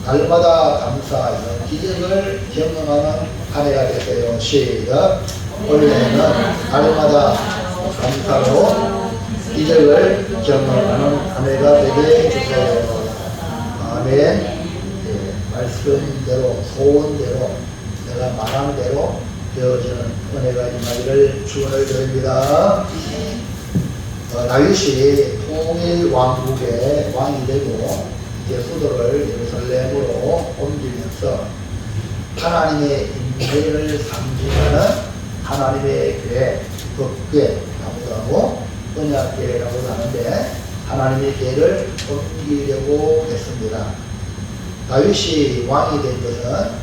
날마다 감사하여 기적을 경험하는 한 해가 되세요. 시작. 올해는 날마다 감사로 기적을 경험하는 한 해가 되게 해주세요. 아멘. 예, 말씀대로 소원대로 내가 말한 대로 되어지는 은혜가 임하기를 축원을 드립니다. 다윗이 통일 왕국의 왕이 되고 이제 수도를 예루살렘으로 옮기면서 하나님의 임재를 상징하는 하나님의 교회, 법궤라고도 하고 언약궤라고도 하는데 하나님의 궤를 옮기려고 했습니다. 다윗이 왕이 된 것은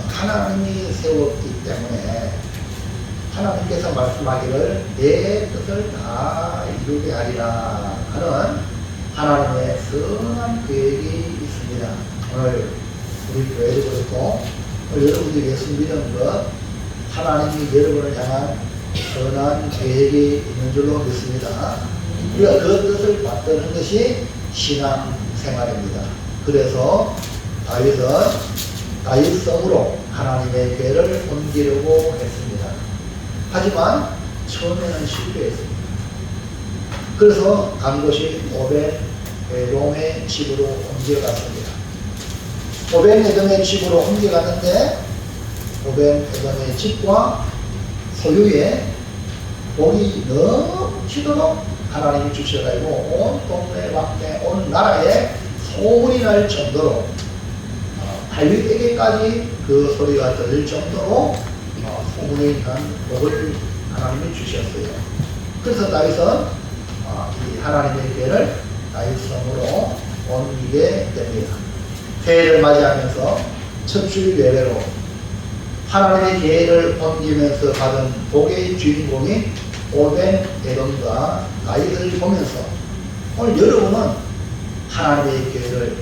하나님이 세웠기 때문에 하나님께서 말씀하기를 내 뜻을 다 이루게 하리라 하는 하나님의 선한 계획이 있습니다. 오늘 우리 교회도 그렇고 여러분들이 예수 믿는 것 하나님이 여러분을 향한 선한 계획이 있는 줄로 믿습니다. 우리가 그 뜻을 받드는 것이 신앙생활입니다. 그래서 다윗은 다윗성으로 하나님의 궤를 옮기려고 했습니다. 하지만 처음에는 실패했습니다. 그래서 간 곳이 오벤에돔의 집으로 옮겨갔습니다. 오벤에돔의 집으로 옮겨갔는데 오벤에돔의 집과 소유에 복이 넘치도록 하나님이 주셔가지고 온 동네 막내 온 나라에 소문이 날 정도로 다윗에게까지 그 소리가 들릴 정도로 소문이 난 복을 하나님이 주셨어요. 그래서 다윗은 이 하나님의 궤를 다윗성으로 옮기게 됩니다. 새해를 맞이하면서 첫 주일 예배로 하나님의 궤를 옮기면서 받은 복의 주인공이 오벤에돔과 다윗을 보면서 오늘 여러분은 하나님의 궤를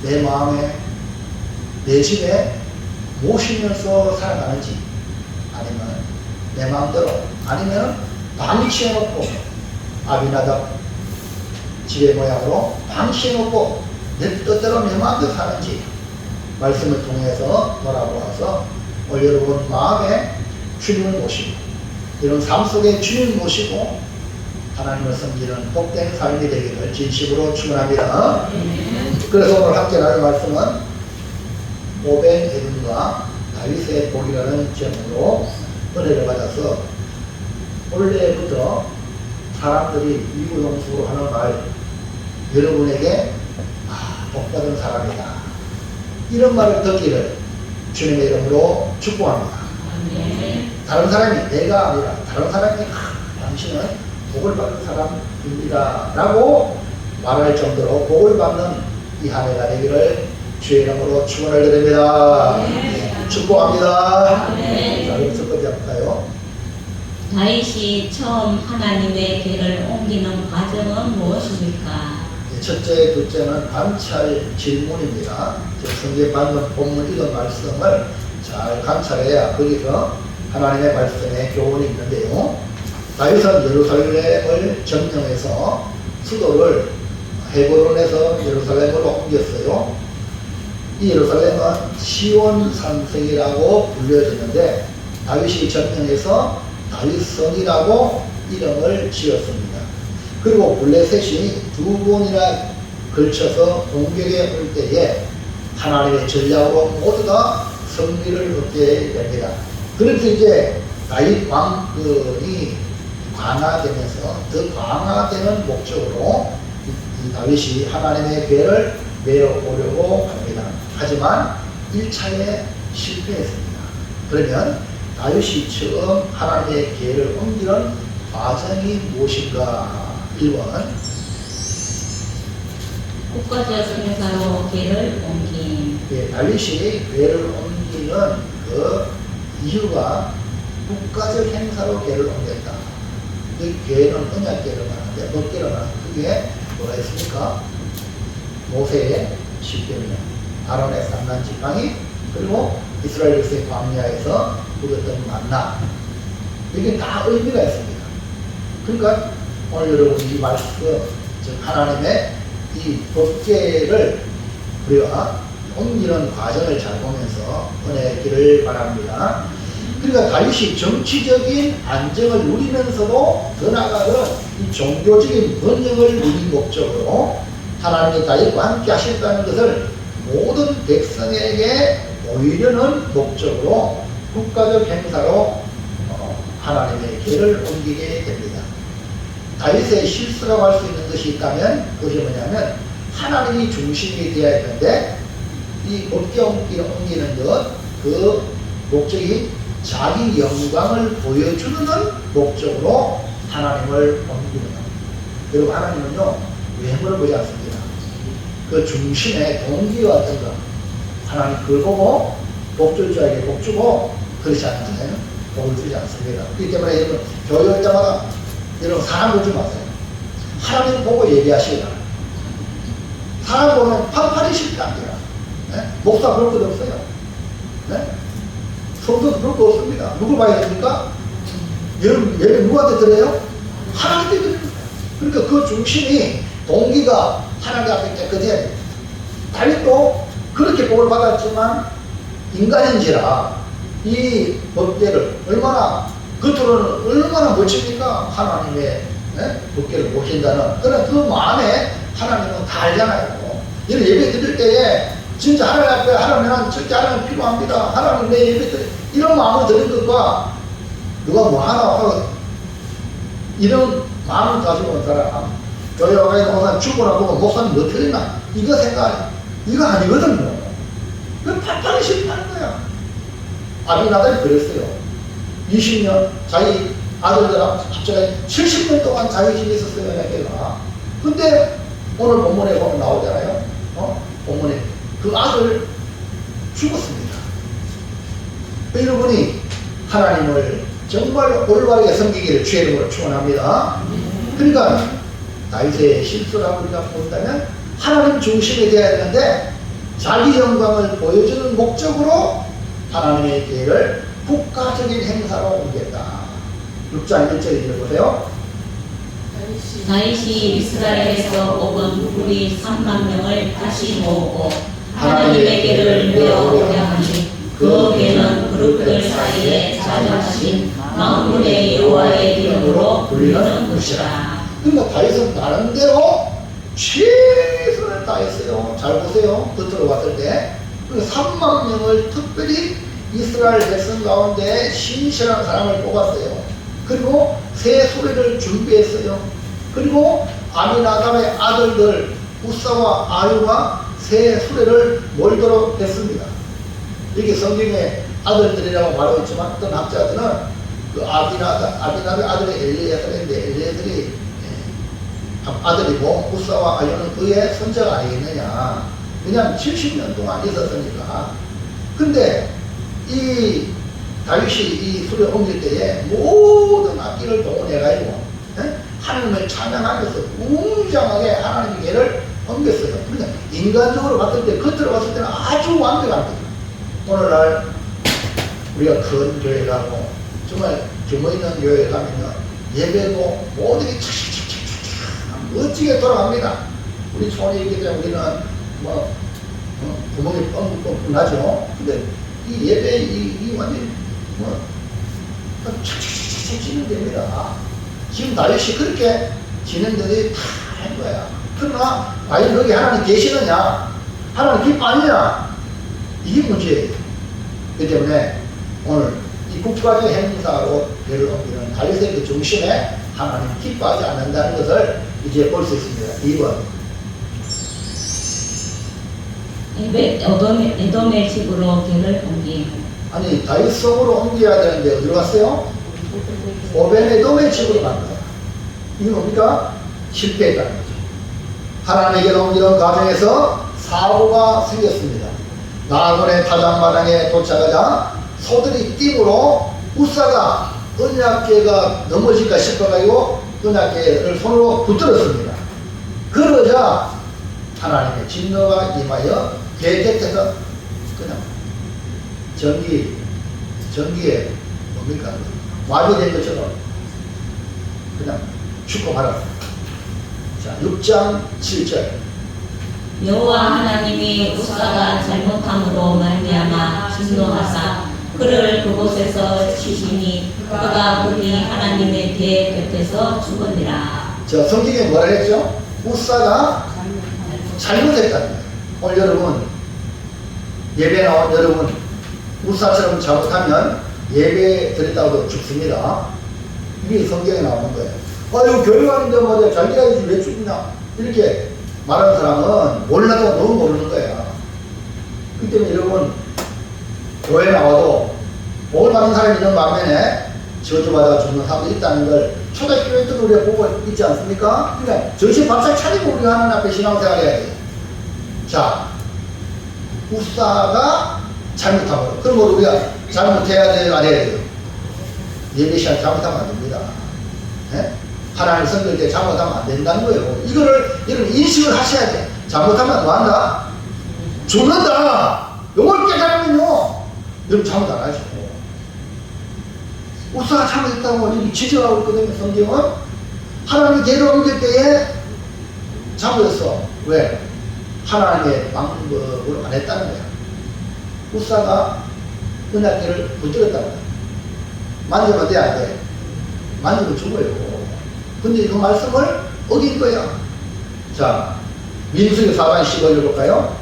내 마음에 내 집에 모시면서 살아가는지 아니면 내 마음대로 아니면 방치해놓고 아비나답 지혜 모양으로 방치해놓고 내 뜻대로 내 마음대로 사는지 말씀을 통해서 돌아보아서 여러분 마음에 주님을 모시고 이런 삶 속에 주님을 모시고 하나님을 섬기는 복된 삶이 되기를 진심으로 축원합니다. 그래서 오늘 함께 나눌 말씀은 오벤에돔과 다윗의 복이라는 제목으로 은혜를 받아서 원래부터 사람들이 이구동성으로 하는 말 여러분에게 복받은 사람이다 이런 말을 듣기를 주님의 이름으로 축복합니다. 다른 사람이 내가 아니라 다른 사람이 당신은 복을 받은 사람입니다 라고 말할 정도로 복을 받는 이 한 해가 되기를 주의 이름으로 축원을 드립니다. 축복합니다. 자, 여기서 끝이 할까요? 다윗이 처음 하나님의 궤를 옮기는 과정은 무엇입니까? 첫째, 둘째는 관찰 질문입니다. 성경에 방금 본문 읽은 말씀을 잘 관찰해야 거기서 하나님의 말씀에 교훈이 있는데요. 다윗은 예루살렘을 점령해서 수도를 헤브론에서 예루살렘으로 옮겼어요. 이 예루살렘은 시온 산성이라고 불려지는데 다윗이 점령해서 다윗성이라고 이름을 지었습니다. 그리고 블레셋이 두 번이나 걸쳐서 공격에 올 때에 하나님의 전략으로 모두 다 승리를 얻게 됩니다. 그래서 이제 다윗 왕권이 강화되면서 더 강화되는 목적으로 이 다윗이 하나님의 궤를 메어보려고 합니다. 하지만 1차에 실패했습니다. 그러면 다윗이 처음 하나님의 궤를 옮기는 과정이 무엇인가? 1번 국가적 행사로 궤를 옮긴. 다윗이 궤를 옮기는 그 이유가 국가적 행사로 궤를 옮겼다. 그 궤는 언약궤를 말하는데 법궤를 말하는데 그게 뭐가 있습니까? 모세의 십계명, 아론의 삼난 지팡이, 그리고 이스라엘 백성의 광야에서 먹었던 만나. 이게 다 의미가 있습니다. 그러니까 오늘 여러분 이 말씀, 즉 하나님의 이 법궤를 우리가 옮기는 과정을 잘 보면서 은혜의 길을 바랍니다. 그러니까 다윗이 정치적인 안정을 누리면서도 더 나아가는 이 종교적인 번영을 누린 목적으로 하나님이 다윗과 함께 하셨다는 것을 모든 백성에게 보이려는 목적으로 국가적 행사로 하나님의 길을 옮기게 됩니다. 다윗의 실수라고 할 수 있는 것이 있다면 그것이 뭐냐면 하나님이 중심이 되어야 되는데 이 법계 옮기는 것, 그 목적이 자기 영광을 보여주는 목적으로 하나님을 옮기는 것. 여러분, 하나님은요 외모를 보지 않습니다. 그 중심에 동기가 어떤가, 하나님 그걸 보고 복 줄 자에게 복 주고 그렇지 않잖아요. 복을 주지 않습니다. 그렇기 때문에 여러분 교회할 때마다 여러분 사람 보지 마세요. 하나님 보고 얘기하시기 바랍니다. 사람 보면 판판이 쉽게 안 돼요. 네? 목사 그럴 것 없어요. 네? 성도도 그럴 거 없습니다. 누굴 봐야 됩니까? 여러분 예배 누구한테 드려요? 하나님께 드립니다. 그러니까 그 중심이 동기가 하나님 앞에 깨끗해야 돼요. 다윗도 그렇게 복을 받았지만 인간인지라 이 법궤를 얼마나 겉으로는 얼마나 멋집니까? 하나님의 법궤를 모신다는 그런 그 마음에 하나님은 다 알잖아요. 이런 예배 드릴 때에 진짜 하나님 앞에 하나님 난 절대 하나님 필요합니다. 하나님 내 예배 드릴 이런 마음을 드린 것과 누가 뭐 하나 하고 이런 마음을 가지고 온 사람 교회 와서 죽어나보고 목사님 뭐 틀리나 이거 생각 이거 아니거든요. 그 판판이 실패하는 거야. 아비나답이 그랬어요. 20년 자기 아들들하고 합쳐서 70년 동안 자기 집에 있었어요. 내가. 근데 오늘 본문에 보면 나오잖아요. 본문에 그 아들 죽었습니다. 여러분이 하나님을 정말 올바르게 섬기기를 주의 이름으로 축원합니다. 그러니까 다윗의 실수라고 우리가 본다면 하나님 중심이 되어야 되는데 자기 영광을 보여주는 목적으로 하나님의 기회를 국가적인 행사로 옮겼다. 6장 1절에 읽어보세요. 다윗이 이스라엘에서 뽑은 무리 3만 명을 다시 모으고 하나님의 궤를 메어오게 하니 그 궤는 그룹들 사이에 자정하신 만군의 여호와의 이름으로 불리는 것이라. 그러니까 다윗은 나름대로 최선을 다했어요. 잘 보세요. 겉으로 봤을 때 3만 명을 특별히 이스라엘 백성 가운데 신실한 사람을 뽑았어요. 그리고 새 소리를 준비했어요. 그리고 아미나답의 아들들 우사와 아유가 새 수레를 몰도록 했습니다. 이게 성경에 아들들이라고 말하고 있지만 어떤 학자들은 그 아비나답의 아들이 엘리에셀인데 엘리에셀이 아들이고 우사와 아유는 그의 손자가 아니겠느냐. 그냥 70년 동안 있었으니까. 근데 이 다윗이 이 수레 옮길 때에 모든 악기를 동원해가지고 하나님을 찬양하면서 웅장하게 하나님의 길을 옮겼어요. 그러니까 인간적으로 봤을 때 겉으로 봤을 때는 아주 완벽한 거예요. 오늘날 우리가 큰 교회 가고 정말 규모 있는 교회 가면은 예배도 모든 게 착착착착착 멋지게 돌아갑니다. 우리 손이 있기 때문에 우리는 뭐 구멍이 뻥뻥 나죠. 근데 이 예배 이 완전 뭐 착착착착 진행됩니다. 지금 다윗이 그렇게 진행들이 다 한 거야. 그러나 과연 거기 하나님 계시느냐? 하나님 기뻐하느냐? 이게 문제예요. 그렇기 때문에 오늘 이 국가적 행사로 배를 옮기는 다윗의 그 중심에 하나님 기뻐하지 않는다는 것을 이제 볼 수 있습니다. 2번 에돔의 집으로 배를 옮김. 아니 다윗 성으로 옮겨야 되는데 어디로 갔어요? 오벤에돔의 집으로 간 거야. 이게 뭡니까? 실패했다는 거죠. 하나님에게 옮기는 과정에서 사고가 생겼습니다. 나곤의 타작마당에 도착하자 소들이 띠으로 우사가 언약궤가 넘어질까 싶어가지고 언약궤를 손으로 붙들었습니다. 그러자 하나님의 진노가 임하여 궤 곁에서 그냥 전기에 뭡니까? 마비된 것처럼 그냥 죽고 말았습니다. 자, 6장 7절 여호와 하나님이 우사가 잘못함으로 말미암아 진노하사 그를 그곳에서 치시니 그가 우리 하나님의 궤 곁에서 죽으니라. 저 성경에 뭐라 했죠? 우사가 잘못했다는 거예요. 오늘 여러분 예배 나온 여러분 우사처럼 잘못하면 예배 드렸다고 죽습니다. 이게 성경에 나오는 거예요. 아유 교회 왔는데 말이야 잘 돼야지 왜 죽냐 이렇게 말하는 사람은 몰라도 너무 모르는 거야. 그렇기 때문에 여러분 교회 나와도 복을 받는 사람이 있는 반면에 저주받아 죽는 사람도 있다는 걸 초대교회 때도 우리가 보고 있지 않습니까? 그러니까 정신 바짝 차리고 우리가 하나님 앞에 신앙생활 해야 돼요. 자, 우사가 잘못하고 그럼 우리가 잘못해야 돼요? 안 해야 돼요? 예배 시간 잘못하면 안 됩니다. 네? 하나님 선걸 때 잘못하면 안 된다는 거예요. 이거를 여러분 인식을 하셔야 돼. 잘못하면 뭐 한다? 죽는다. 이걸 깨달으면요 여러분 잘못 안 하죠. 우사가 잘못했다고 이렇게 지적하고 있거든요. 성경은 하나님이 계를 옮길 때에 잘못했어. 왜? 하나님의 방법으로 안 했다는 거야. 우사가 은약궤를 붙들었다는 거야. 만지면 돼, 안 돼? 만지면 죽어요. 근데 그 말씀을 어긴 거야. 자, 민수기 4장 15절 볼까요?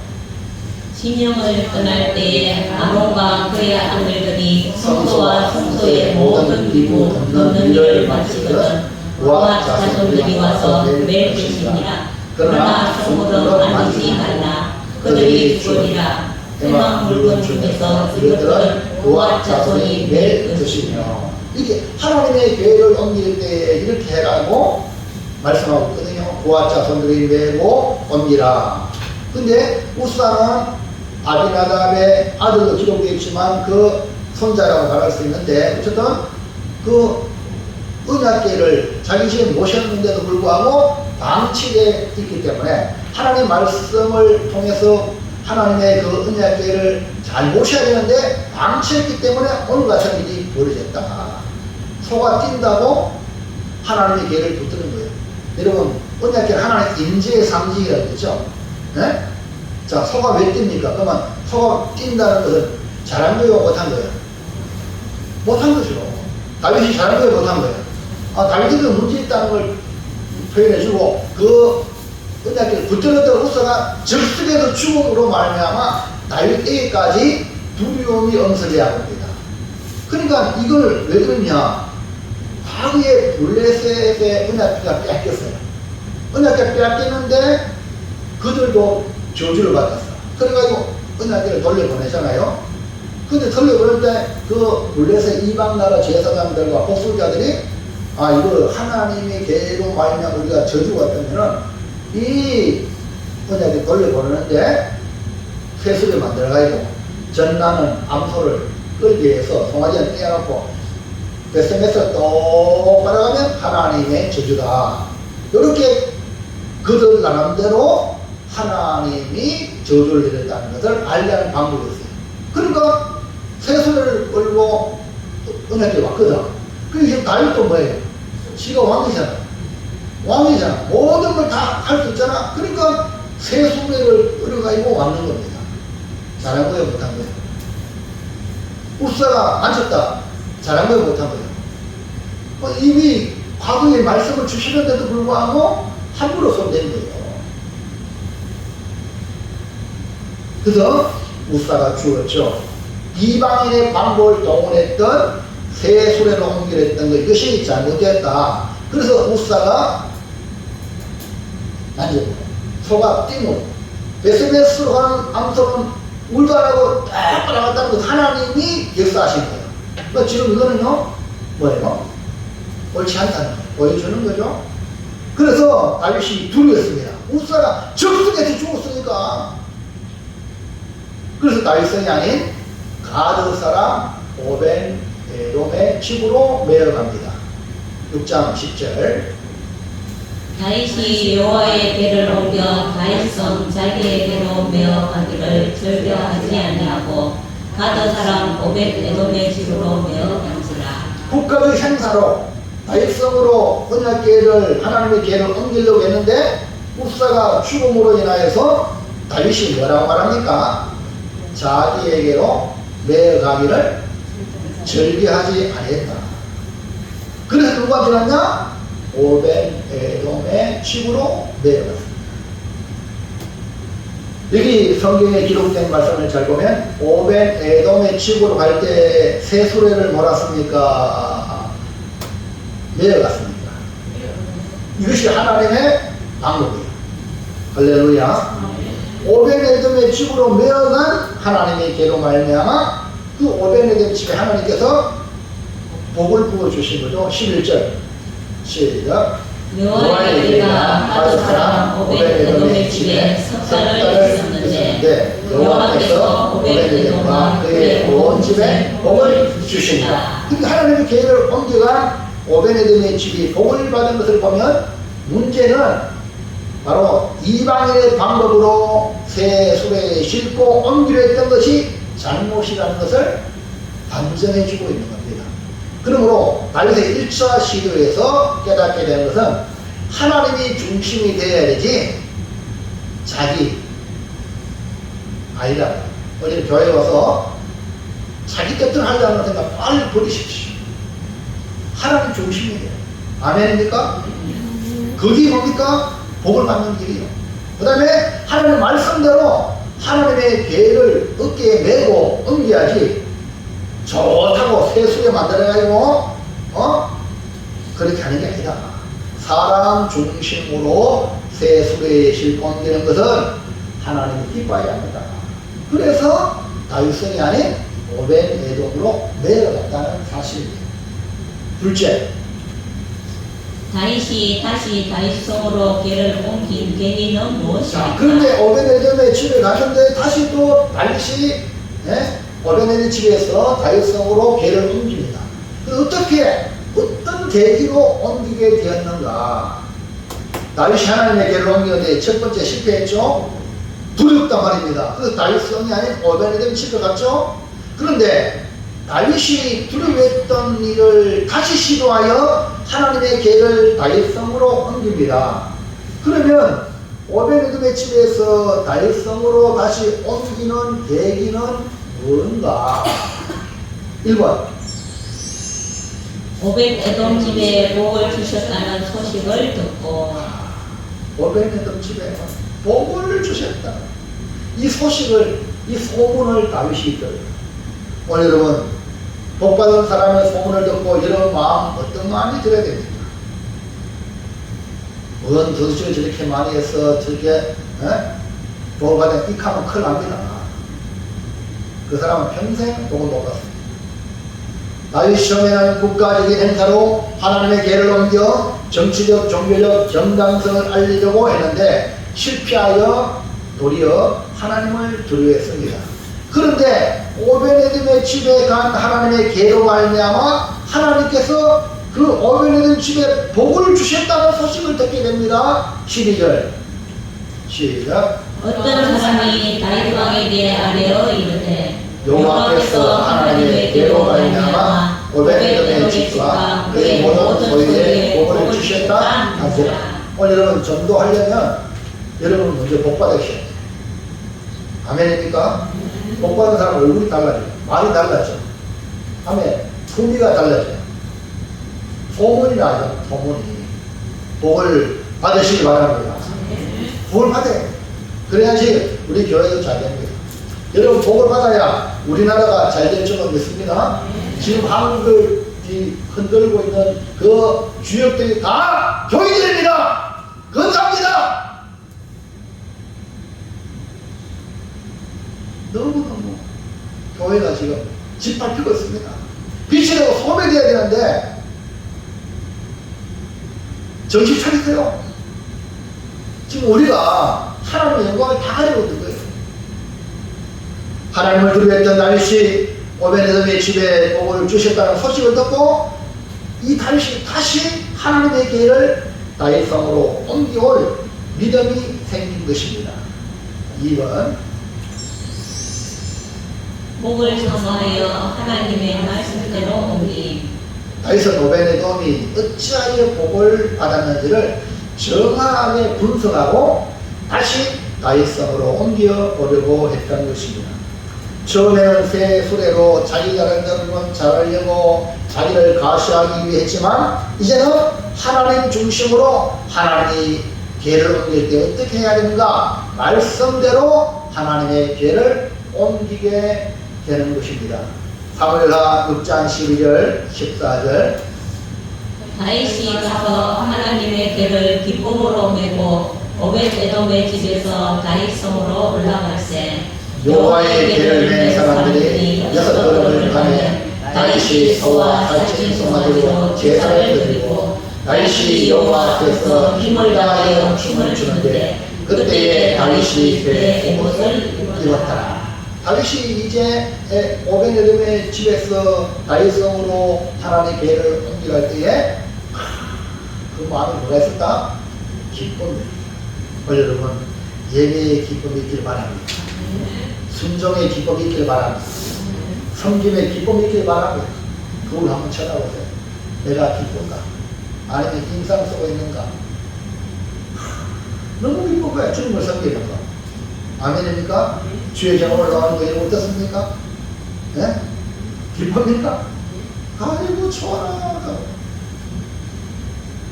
진영을 떠날 때에 아론과 그의 아들들이 성소와 성소의 모든 기구 덮는 일을 마치거든 그와 자손들이 와서 매일 계시니라. 그러나 성물은 만지지 말라. 그들이 죽으리라. 해망 물건 중에서 이것들은 그와 자손이 매일 드시며. 이게 하나님의 교회를 옮길 때 이렇게 해라고 말씀하고 있거든요. 그와 자손들이 메고 옮기라. 근데 우사는 아비나답의 아들도 기록되어 있지만 그 손자라고 말할 수 있는데 어쨌든 그 은약궤를 자기 집에 모셨는데도 불구하고 방치되어 있기 때문에 하나님의 말씀을 통해서 하나님의 그 은약궤를 잘 모셔야 되는데 방치했기 때문에 오늘 같은 일이 벌어졌다. 소가 뛴다고 하나님의 궤를 붙드는 거예요. 여러분 은약궤는 하나님의 임재의 상징이라고 했죠. 네? 자, 소가 왜 뜁니까? 그러면 소가 뛴다는 것은 잘한 거예요? 못한 거예요? 못한 거죠. 다윗이 잘한 거예요? 못한 거예요? 아, 다윗에도 문제 있다는 걸 표현해주고 그 은약궤를 붙들었던 우사가 적석에서 죽음으로 말미암아 다윗에게까지 두려움이 엄습해야 합니다. 그러니까 이걸 왜 그러냐? 과거에 블레셋의 은약궤가 뺏겼어요. 은약궤가 뺏겼는데 그들도 저주를 받았어. 그래가지고 은약궤를 돌려보내잖아요. 근데 돌려보낼 때 그 블레셋 이방 나라 제사장들과 복술자들이 아 이거 하나님의 계로 말미암아 우리가 저주가 왔다면은 이 은약궤 돌려보내는데 쇠술을 만들어가지고 전나는 암소를 끌기 위해서 송아지를 떼어놓고 뱃속에서 똑바로 가면 하나님의 저주다. 이렇게 그들 나름대로 하나님이 저주를 내렸다는 것을 알려는 방법이었어요. 그러니까 쇠술을 끌고 은약궤 왔거든. 그리고 지금 다윗도 뭐예요? 지가 왕이잖아. 왕이잖아. 모든 걸 다 할 수 있잖아. 그러니까 쇠술을 끌어가지고 왔는 겁니다. 잘한 거예요? 못한 거예요? 우사가 만졌다. 잘한 거예요? 못한 거예요? 이미 과거에 말씀을 주시는데도 불구하고 함부로 손댄 거예요. 그래서 우사가 죽었죠. 이방인의 방법을 동원했던 쇠술에 옮기랬던 것 이것이 잘못됐다. 그래서 우사가 만지고 소가 뛰고 베스베스로 하는 암소는 울도 안 하고 딱 따라갔다는 것 하나님이 역사하신 거예요. 그러니까 지금 이거는요 뭐예요? 옳지 않다는 거 보여주는 거죠. 그래서 다윗이 두려웠습니다. 우사가 적석에서 죽었으니까. 그래서 다윗 성향인 가드 사람 오벤 에돔의 집으로 메어갑니다. 6장 10절. 다윗이 여호와의 궤를 옮겨 다윗성 자기의 궤로 메어가기를 즐겨하지 아니하고 가드 사람 오벳 에돔의 집으로 메어간지라. 국가적 행사로 다윗성으로 언약궤를 하나님의 궤를 옮기려고 했는데 우사가 죽음으로 인하여서 다윗이 뭐라고 말합니까? 자기에게로 매어가기를 절개하지 아니했다. 그래서 누가 지났냐? 오벤 에돔의 집으로 매어갔습니다. 여기 성경에 기록된 말씀을 잘 보면 오벤 에돔의 집으로 갈 때 새 수레를 몰았습니까? 매어갔습니까? 이것이 하나님의 방법이에요. 할렐루야. 오벤 에돔의 집으로 매어간 하나님의 계로 말미암아 그 오벤 에돔 집에 하나님께서 복을 부어주신 거죠. 11절 시작. 여호와의 은혜가 하도 사람 오벳에돔의 집에 석 달을 있었는데 여호와께서 오벳에돔과 그의 온 집에 복을 주신다. 그러니까 하나님의 계획을 옮겨간 오벳에돔의 집이 복을 받은 것을 보면 문제는 바로 이방인의 방법으로 새 수레에 싣고 옮기려 했던 것이 잘못이라는 것을 반증해 주고 있는 겁니다. 그러므로 다윗의 1차 시도에서 깨닫게 되는 것은 하나님이 중심이 되어야 되지 자기 아니라 우리는 교회에 와서 자기 뜻대로 하려는 생각 빨리 버리십시오. 하나님 중심이 돼요. 아멘입니까? 그게 뭡니까? 복을 받는 길이에요. 그 다음에 하나님 말씀대로 하나님의 계획을 어깨에 메고 옮겨야지 좋다고 세수에 만들어가지고 그렇게 하는 게 아니다. 사람 중심으로 세수에 싣고 옮기는 것은 하나님이 기뻐해야 합니다. 그래서 다윗성이 아닌 오벤 에돔으로 내려갔다는 사실입니다. 둘째, 다윗이 다시 다윗성으로 궤를 옮긴 계기는 자, 무엇입니까? 그런데 오벤 에돔의 집에 갔는데 다시 또 다윗이 오벤 에돔 집에서 다윗성으로 궤를 옮깁니다. 어떤 계기로 옮기게 되었는가? 다윗이 하나님의 궤를 옮기는데 첫 번째 실패했죠. 두렵단 말입니다. 그래서 다윗성이 아닌 오벤 에돔 집에 갔죠. 그런데 다윗이 두려워했던 일을 다시 시도하여 하나님의 계획을 다윗성으로 옮깁니다. 그러면 오벤 에돔의 집에서 다윗성으로 다시 옮기는 계기는 뭔가? 1번 오벳에돔 집에 복을 주셨다는 소식을 듣고 오벤 에돔 집에 복을 주셨다. 이 소식을, 이 소문을 다윗이 들어요. 오늘 여러분, 복받은 사람의 소문을 듣고 이런 마음, 어떤 마음이 들어야 됩니까? 뭔 도대체 저렇게 많이 해서 저렇게 복받은 익하면 큰일 납니다. 그 사람은 평생 복을 못 받습니다. 다윗 처음에는 국가적인 행사로 하나님의 계를 옮겨 정치적, 종교적 정당성을 알리려고 했는데 실패하여 도리어 하나님을 두려워했습니다. 그런데 오벤에돔의 집에 간 하나님의 계로 말미암아 하나님께서 그 오벤에돔 집에 복을 주셨다는 소식을 듣게 됩니다. 12절 시작. 어떤 사람이 다윗 왕에게 아뢰어 이르되 여호와께서 하나님의 계로 말미암아 오벤에돔의 집과 그의 모든 소유에 복을 주셨다 하시라. 오늘 여러분 전도하려면 여러분 먼저 복 받으셔야 돼요. 아멘입니까? 복 받는 사람 얼굴이 달라져요. 말이 달라져. 아멘. 품위가 달라져요. 소문이 나죠. 소문이. 복을 받으시기 바랍니다. 복을 받아야 돼요. 그래야지 우리 교회도 잘 됩니다. 여러분 복을 받아야 우리나라가 잘 될 줄로 믿습니다. 지금 한국이 흔들고 있는 그 주역들이 다 교인들입니다. 감사합니다. 너무너무 교회가 지금 짓밟히고 있습니다. 빛이 되고 소매되어야 되는데 정신 차리세요. 지금 우리가 하나님의 영광을 다 가지고 있는 거예요. 하나님을 두려워했던 다윗이 오벤에돔의 집에 복을 주셨다는 소식을 듣고 이 다윗이 다시 하나님의 계획을 다윗성으로 옮겨올 믿음이 생긴 것입니다. 2번 복을 선하여 하나님의 말씀대로 옮김. 다윗은 오벤에돔이 어찌하여 복을 받았는지를 정확하게 분석하고 다시 다윗성으로 옮겨 오려고 했던 것입니다. 처음에는 새 수레로 자기 자랑대로만 잘하려고 자기를 가시하기 위해 했지만 이제는 하나님 중심으로 하나님이 계를 옮길 때 어떻게 해야 되는가? 말씀대로 하나님의 계를 옮기게 되는 것입니다. 사무엘하 6장 12절 14절 다윗이 가서 하나님의 계를 기쁨으로 메고 오벳에돔의 집에서 다윗성으로 올라갈새 여호와의 계를 맨 사람들이 6걸음을 가매 다윗이 소와 살찐 송아지로 제사를 드리고 다윗이 여호와 앞에서 힘을 다하여 춤을 추는데 그때에 다윗이 배에 옷을 입었더라. 다윗이 이제 오벳에돔의 집에서 다윗성으로 하나님의 계를 옮겨갈 때에 그 마음이 뭐가 있었다? 기쁨이. 여러분 예배의 기쁨이 있길 바랍니다. 순종의 기쁨이 있길 바랍니다. 섬김의 기쁨이 있길 바랍니다. 그걸 한번 쳐다보세요. 내가 기쁜가? 아니면 인상 쓰고 있는가? 너무 기쁜 거야. 주님을 섬기는 거. 아멘입니까? 주의 정을 올라가는 거 이거 어떻습니까? 예? 기쁩니까? 아이고 좋아라.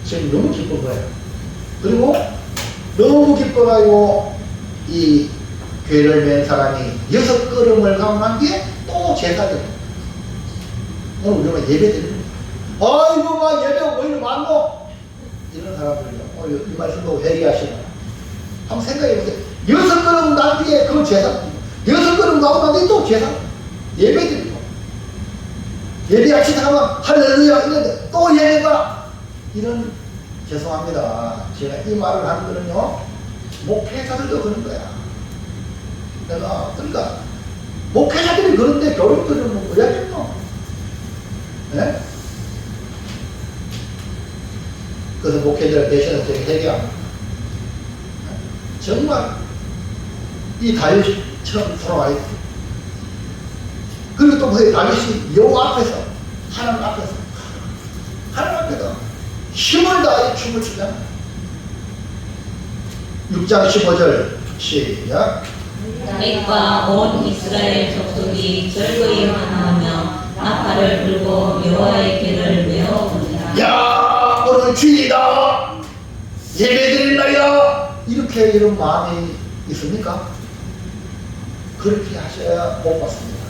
지금 너무 기쁜 거예요. 그리고 너무 기뻐가지고 이 괴를 맨 사람이 6걸음을 가고 난 뒤에 또 제사드립니다. 오늘 우리가 예배 드립니다. 아이고 막 예배가 뭐 이리 많노? 이런 사람들이요. 오늘 이 말씀 보고 회개하시나. 한번 생각해보세요. 6걸음 난 뒤에 그 제사, 6걸음 가고 난 뒤에 또 제사, 예배 드리고 예배하시다 하면 할렐루야 이런데 또 예배가 이런 죄송합니다. 제가 이 말을 하는 거는요, 목회자들도 그런 거야. 그러니까, 목회자들이 그런데 교육들은 뭐, 뭐야겠노? 네? 그래서 목회자를 대신해서 제가 회개합니다. 정말, 이 다윗처럼 돌아와 있어. 그리고 또 뭐예요? 다윗이 여호와 앞에서, 하나님 앞에서, 힘을 다해 춤을 추잖아. 6장 15절 시작. 다윗과 온 이스라엘 족속이 즐거이 환호하며 나팔을 불고 여호와의 계를 메어오니라. 야, 오늘 주일이다. 예배드릴 날이다. 이렇게 이런 마음이 있습니까? 그렇게 하셔야 복 받습니다.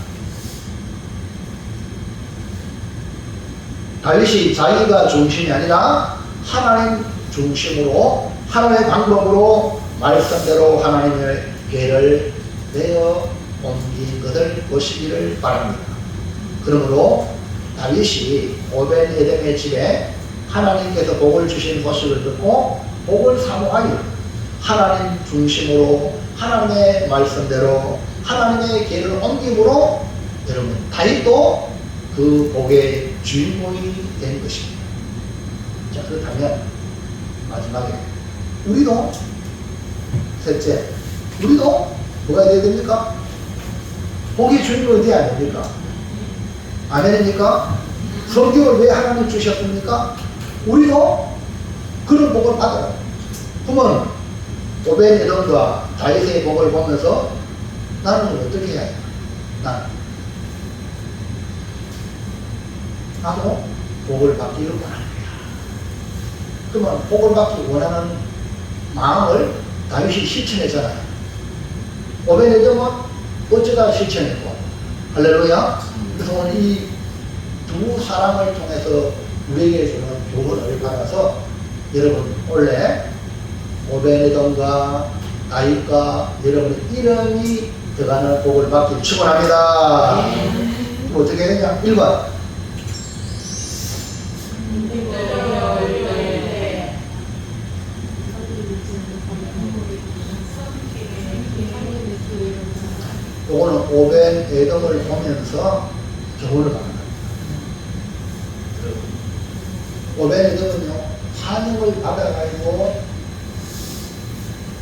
다윗이 자기가 중심이 아니라 하나님 중심으로 하나님의 방법으로 말씀대로 하나님의 계를 내어 옮긴 것을 보시기를 바랍니다. 그러므로 다윗이 오벳에돔의 집에 하나님께서 복을 주신 소식을 듣고 복을 사모하여 하나님 중심으로 하나님의 말씀대로 하나님의 계를 옮김으로 여러분 다윗도 그 복의 주인공이 된 것입니다. 자, 그렇다면 마지막에 우리도 셋째, 우리도 뭐가 되어야 됩니까? 복의 주인공이 되어야 됩니까? 아멘입니까? 성경을 왜 하나님 주셨습니까? 우리도 그런 복을 받아라. 그러면 오벳에돔과 다윗의 복을 보면서 나는 어떻게 해야 돼? 나도 복을 받기를 원합니다. 그러면 복을 받기 원하는 마음을 다윗이 실천했잖아요. 오벳에돔은 어쩌다 실천했고, 할렐루야. 그래서 오늘 이 두 사람을 통해서 우리에게 주는 교훈을 받아서 여러분 원래 오벳에돔과 다윗과 여러분의 이름이 들어가는 복을 받기를 축원합니다. 어떻게 되냐? 1번 요거는 오벳에돔을 보면서 교훈을 받는 겁니다. 오벳에돔은요, 환영을 받아가지고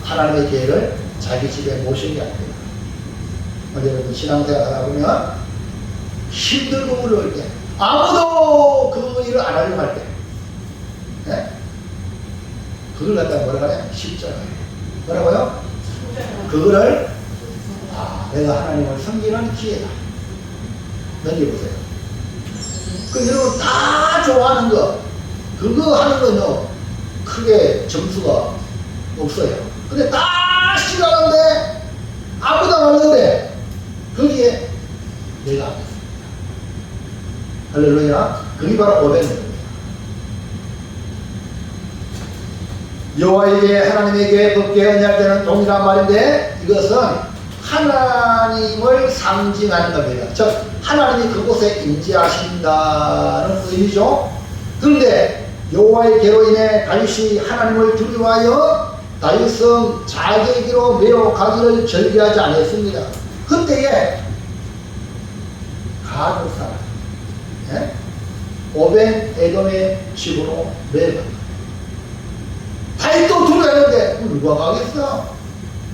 하나님의 계획을 자기 집에 모시는 게 아닙니다. 여러분 신앙생활 하다 보면 힘들고 어려울 때 아무도 그 일을 안 하려고 할 때, 네? 그걸 갖다가 뭐라 하냐? 십자가예요. 뭐라고요? 그거를 내가 하나님을 섬기는 기회다. 넘겨보세요. 그 여러분 다 좋아하는 거 그거 하는 거는 크게 점수가 없어요. 근데 다 싫어하는데 아무도 안 하는데 거기에 내가 안 했습니다. 할렐루야. 그게 바로 오벤입니다. 여호와에게 하나님에게 법궤 언약궤는 동일한 말인데 이것은 하나님을 상징하는 겁니다. 즉 하나님이 그곳에 임재하신다는 의미죠. 그런데 여호와의 궤로 인해 다윗이 하나님을 두려워하여 다윗성 자기에게로 메어가기를 절개하지 않았습니다. 그때에 가족 사람 오벤 에돔의 집으로 메어갑니다. 다윗도 두려워하는데 누가 가겠어?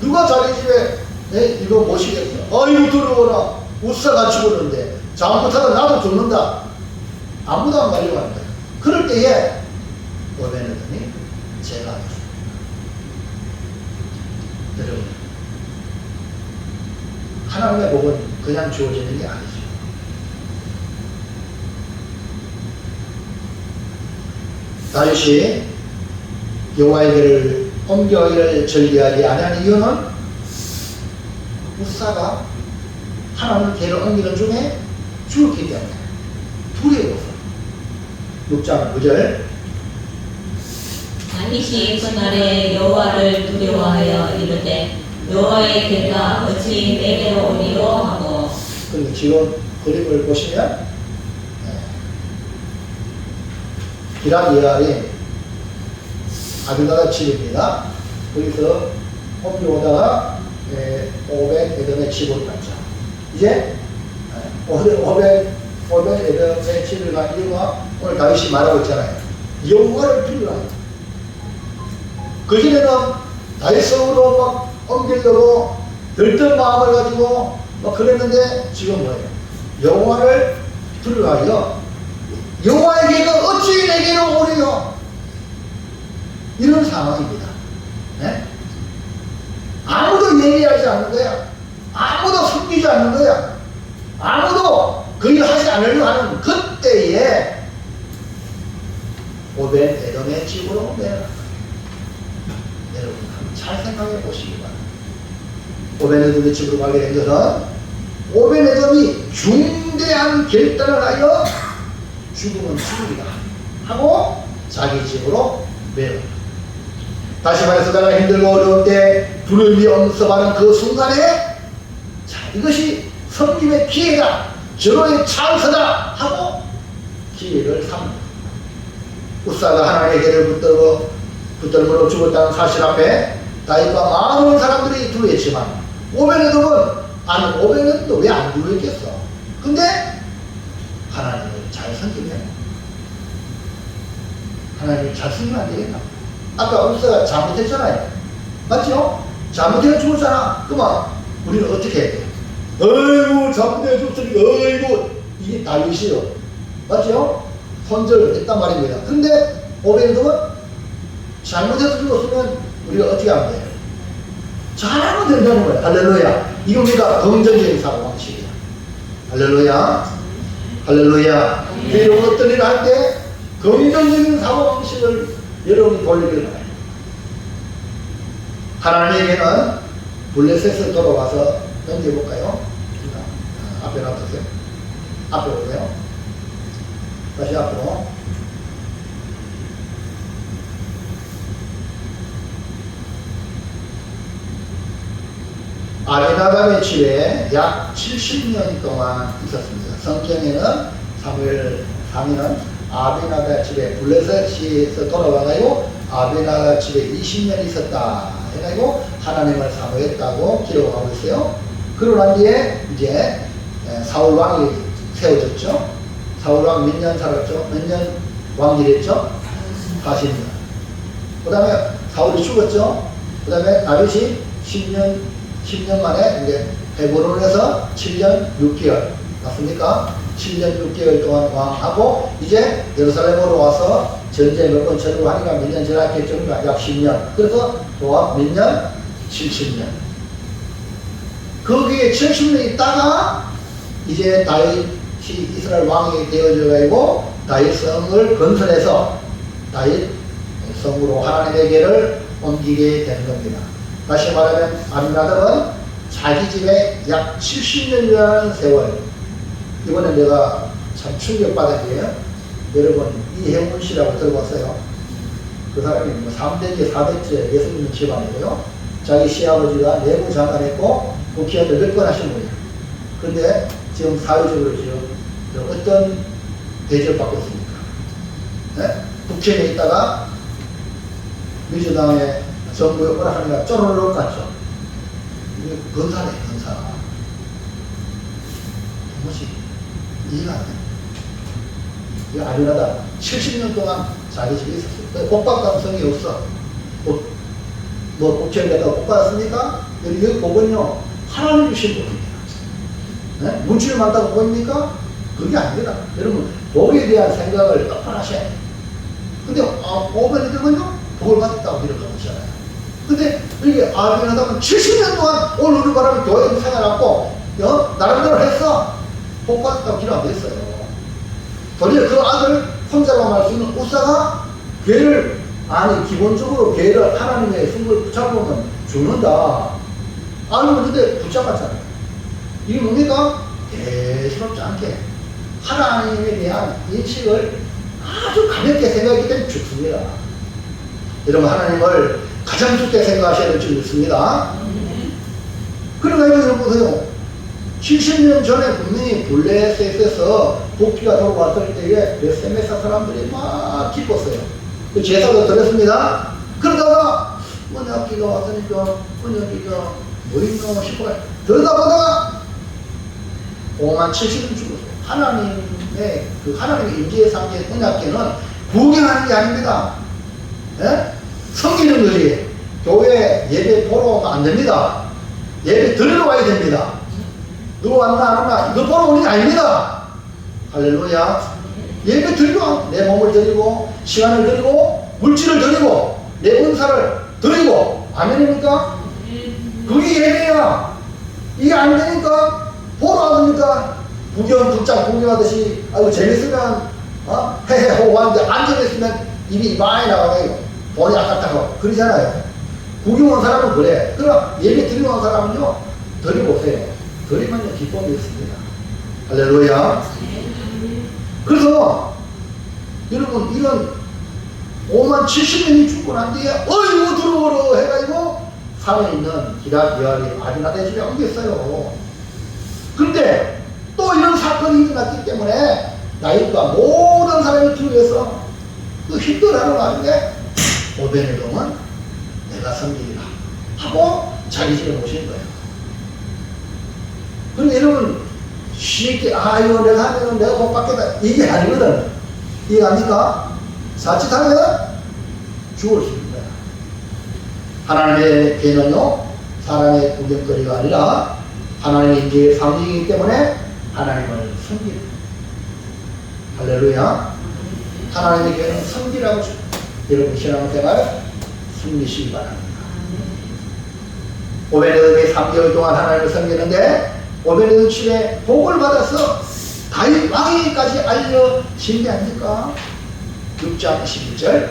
누가 자기 집에 이거 모시겠어? 아이고 두려워라. 우사가 죽었는데 잘못하다 나도 죽는다. 아무도 안 가려고 합니다. 그럴 때에 오벤에돔이 제가 하겠습니다. 여러분 하나님의 복은 그냥 주어지는 게 아니죠. 다윗이 여호와의 궤를 옮겨가기를 절개하지 아니하는 이유는 우사가 하나님 궤를 옮기는 중에 죽었기 때문에 두려워서. 6장 9절 다윗이 그날에 여호와를 두려워하여 이르되 여호와의 궤가 어찌 내게로 오리로 하고. 그리고 지금 그림을 보시면 기랏 예알이 아비나답 집입니다. 거기서 옮겨오다가 오벤 에돔의 집으로 갔죠. 이제 오벤 에돔의 집을 간 이유가 오늘 다윗이 말하고 있잖아요. 여호와를 두려워하여. 그전에는 다윗성으로 막 옮기려고 들뜬 마음을 가지고 막 그랬는데 지금 뭐예요? 여호와를 두려워하여 여호와의 궤가 어찌 내게로 오리요? 이런 상황입니다. 네? 아무도 예의하지 않는 거야. 아무도 숨기지 않는 거야. 아무도 그 일을 하지 않으려고 하는 그때에 오벤 에돔의 집으로 내려간 거예요. 여러분 한번 잘 생각해 보시기 바랍니다. 오벤 에돔의 집으로 가게 된 것은 오벤 에돔이 중대한 결단을 하여 죽으면 죽으리라 하고 자기 집으로 내려간. 다시 말해서 내가 힘들고 어려울 때 두려움이 엄습하는 그 순간에 자 이것이 섬김의 기회다. 절호의 찬스다 하고 기회를 삼는. 우사가 하나님의 궤를 붙들므로 죽었다는 사실 앞에 다윗과 많은 사람들이 두려웠지만 오벤에돔은 아니 오벤에돔도 왜 안 두려웠겠어? 근데 하나님을 잘 섬기면 하나님을 잘 섬기면 안 되겠나? 아까 우사가 잘못했잖아요. 맞죠? 잘못해서 죽었잖아. 그만 우리는 어떻게 해야 돼? 어이구 잘못해서 죽었으니까 어이구 이게 다윗이요. 맞죠? 손절을 했단 말입니다. 근데 오벤에돔은 잘못해서 죽었으면 우리가 어떻게 하면 돼요? 잘하면 된다는 거예요. 할렐루야. 이겁니다. 긍정적인 사고방식이야. 할렐루야. 할렐루야. 여러분 어떤 일을 할 때 긍정적인 사고방식을 여러분이 돌리길 바라요. 하나님에게는 블레셋을 돌아와서 넘겨볼까요? 앞에 놔두세요. 앞에 보세요. 다시 앞으로. 아비나답의 집에 약 70년 동안 있었습니다. 성경에는 사무엘 3위는 아비나답 집에 블레셋에서 돌아와가지고 아비나답 집에 20년 있었다 해가지고 하나님을 사모했다고 기록하고 있어요. 그러고 난 뒤에 이제 사울 왕이 세워졌죠. 사울 왕 몇 년 살았죠? 몇 년 왕일했죠? 40년. 그 다음에 사울이 죽었죠. 그 다음에 다윗이 10년 만에 이제 헤브론에서 7년 6개월 맞습니까? 7년 6개월 동안 왕하고 이제 예루살렘으로 와서 전쟁 몇 번 쳐들고 하니까 몇 년 지났겠죠? 약 10년. 그래서 도합 몇 년? 70년. 거기에 70년 있다가 이제 다윗이 이스라엘 왕이 되어져 가지고 다윗 성을 건설해서 다윗 성으로 하나님에게를 옮기게 되는 겁니다. 다시 말하면 아비나답은 자기 집에 약 70년이라는 세월, 이번에 내가 참 충격받은 게, 여러분 이혜문 씨라고 들어봤어요. 그 사람이 뭐 3대째 4대째 예수님 집안이고요. 자기 시아버지가 내부 장관했고 국회의원을 몇 번 하신 분이에요. 근데 지금 사회적으로 지금 어떤 대접을 받고 있습니까? 네? 국회에 있다가 민주당의 정부에 오락하니까 쪼르륵 갔죠. 이게 건사네, 건사. 도무지 이해가 안 돼. 이거 아니라다 70년 동안 자기 집에 있었어요. 복 받은 성이 없어. 뭐 국회에 갔다가 복 받았습니까? 여기 복은요, 하나님 주신 복입니다. 네? 문치를 만다고 보입니까? 그게 아닙니다. 여러분, 복에 대한 생각을 똑바로 하셔야 돼요. 근데, 오벤이들은요, 복을 받았다고 기록하고 있잖아요. 근데, 이게 아비나답은 70년 동안 올 우리 바람에 교회에 생활하고, 나름대로 했어. 복 받았다고 기록하고 있어요. 도리어 그 아들, 혼자만 할 수 있는 우사가 교회를, 아니, 기본적으로 교회를 하나님의 승부를 붙잡으면 죽는다. 아니면 근데 붙잡았잖아요. 이게 뭡니까? 대수롭지 않게 하나님에 대한 인식을 아주 가볍게 생각했기 때문에 죽습니다. 여러분, 하나님을 가장 좋게 생각하셔야 될 줄 믿습니다. 그러니까 여러분 보세요. 70년 전에 분명히 블레셋에서 복귀가 돌아왔을 때에 베세메사 사람들이 막 기뻤어요. 그 제사도 드렸습니다. 그러다가 언약기가 왔으니까 언약기가 뭐인가 싶어요. 그러다 보다가 5만 70년 죽었어요. 하나님의 하나님의 임재의 상징 언약궤는 구경하는 게 아닙니다. 예? 섬기는 거지. 교회 예배 보러 오면 안 됩니다. 예배 드리러 와야 됩니다. 누구 왔나 안 왔나 이거 보러 오는 게 아닙니다. 할렐루야. 예배 드리러 내 몸을 드리고 시간을 드리고 물질을 드리고 내 은사를 드리고, 아멘입니까? 그게 예배야. 이게 안 되니까 보러 왔으니까 북장 구경하듯이 아이고 재밌으면 헤헤호 하는데 안 재밌으면 입이 많이 나가요. 돈이 아깝다고 그러잖아요. 구경 온 사람은 그래. 그러나 예배 드리러 온 사람은요, 드리고 오세요. 드리면요 기쁨이 있습니다. 할렐루야. 그래서 여러분, 이런 5만 70년이 죽고 난 뒤에 어이구 들어오러 해가지고 산에 있는 기랏 여아리 아비나답의 집에 옮겼어요. 그런데 또 이런 사건이 일어났기 때문에 다윗과 모든 사람이 두려워서 그 힘들어하는 와중에 오베네돔은 내가 섬기리라 하고 자기 집에 모신 거예요. 그럼 여러분 쉽게 이거 내가 하면 내가 복 받겠다 이게 아니거든. 이해갑니까? 자칫하면 죽을 수 있는 거야. 하나님의 배는요 사람의 구경거리가 아니라 하나님의 임재의 상징이기 때문에 하나님을 섬기는, 할렐루야. 하나님의 교회는 섬기라고 여러분 신앙생활 섬기시기 바랍니다. 오베네돔이 3개월 동안 하나님을 섬기는데 오베네돔 집에 복을 받아서 다윗 왕에게까지 알려진 게 아닙니까? 6장 11절.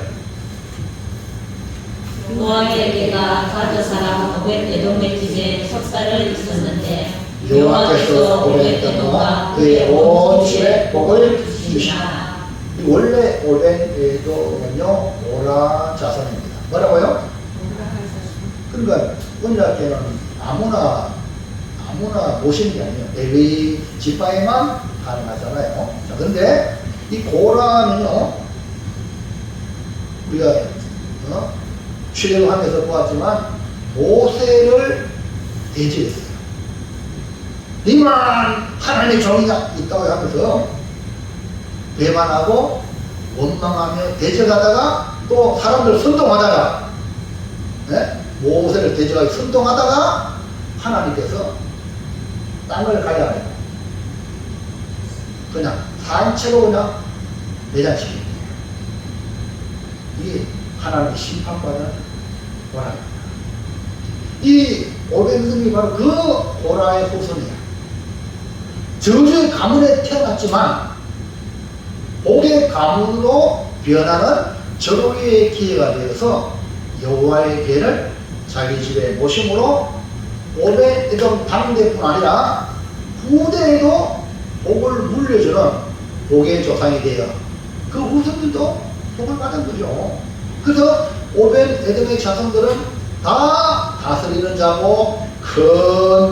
노아에게가 가드 사람 오벳에돔의 집에 석살을 있었는데 여호와께서 오벳에돔과 그의 온 집에 복을 주시나. 원래 오벳에돔은요 오라 자손입니다. 뭐라고요? 그러니까 언약궤는 아무나 모시는 게 아니에요. 레위 지파에만 가능하잖아요. 자, 근데 이 고라는요 우리가 출애굽하면서 보았지만 모세를 대지했어요. 니만 하나님의 종이가 있다고 하면서 배반하고 원망하며 대적하다가 또 사람들 선동하다가, 네? 모세를 대적하기 선동하다가 하나님께서 땅을 갈라내고 그냥 산채로 그냥 내장시킵니다. 이게 하나님의 심판받는 원합니다. 이 오벤에돔이 바로 그 고라의 후손이야. 저주의 가문에 태어났지만 복의 가문으로 변하는 절호의 기회가 되어서 여호와의 괴를 자기 집에 모심으로 오벤에돔 당대뿐 아니라 후대에도 복을 물려주는 복의 조상이 되어 그 후손들도 복을 받은 거죠. 그래서 오벤에돔의 자손들은 다 다스리는 자고 큰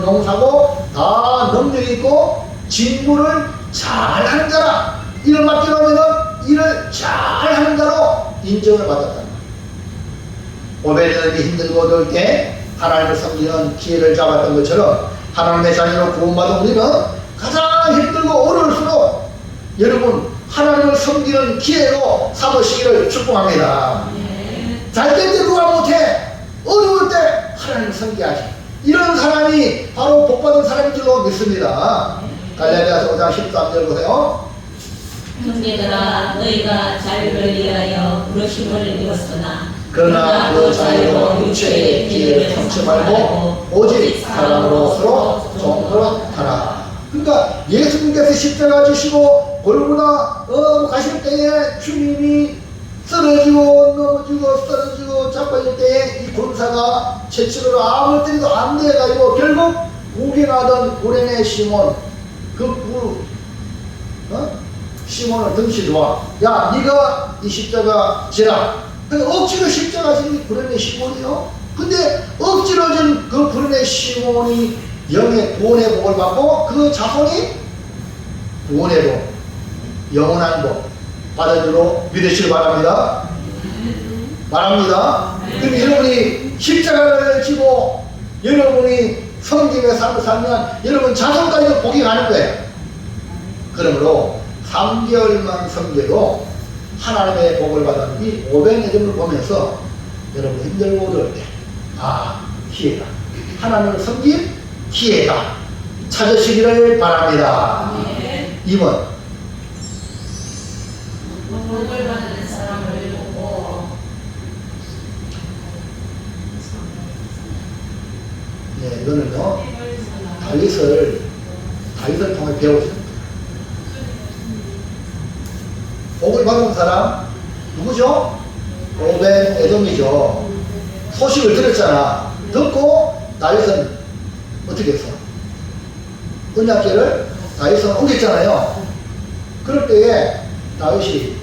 용사고 다 능력이 있고 직무를 잘하는 자라. 일을 맡겨놓으면 일을 잘하는 자로 인정을 받았다. 오벤에돔이 힘들고 어려울 때 하나님을 섬기는 기회를 잡았던 것처럼 하나님의 자녀로 구원받은 우리는 가장 힘들고 어려울수록 여러분 하나님을 섬기는 기회로 삼으시기를 축복합니다. 잘 될 때 누가 못해? 어려울 때 하나님을 섬겨야지. 이런 사람이 바로 복받은 사람인 줄로 믿습니다. 갈라디아서 5장 13절 보세요. 형제들아 너희가 자유를 위하여 부르심을 입었으나 그러나 그 자유로 육체의 기회를 삼지 말고 오직 사랑으로 서로 종노릇하라. 그러니까 예수님께서 십자가 지시고 골고다 가실 때에 주님이 쓰러지고 넘어지고 쓰러지고 자빠질 때에 이 군사가 채찍으로 아무리 때려도 안 돼가지고 결국 우겨나던 구레네 시몬 시몬을 등시 좋아. 야 네가 이 십자가 지라. 억지로 십자가 진 구레네 시몬이요. 근데 억지로 진 그 구레네 시몬이 영의 구원의 복을 받고 그 자손이 구원의 복, 영원한 복 받은 줄로 믿으시기 바랍니다. 바랍니다. 그럼 여러분이 십자가를 지고 여러분이 성김의 삶을 살면 여러분 자손까지도 복이 가는 거예요. 그러므로 3개월만 섬겨도 하나님의 복을 받은 이 오벤에돔을 보면서 여러분 힘들고 어려울 때 기회다. 하나님을 섬길 기회다. 찾으시기를 바랍니다. 2번 복을 받는 사람을 보고 이거는요 다윗을 통해 배우십니다. 복을 받은 사람 누구죠? 오벤에돔이죠. 소식을 들었잖아. 듣고 다윗은 어떻게 했어? 언약궤를 다윗은 옮겼잖아요. 그럴 때에 다윗이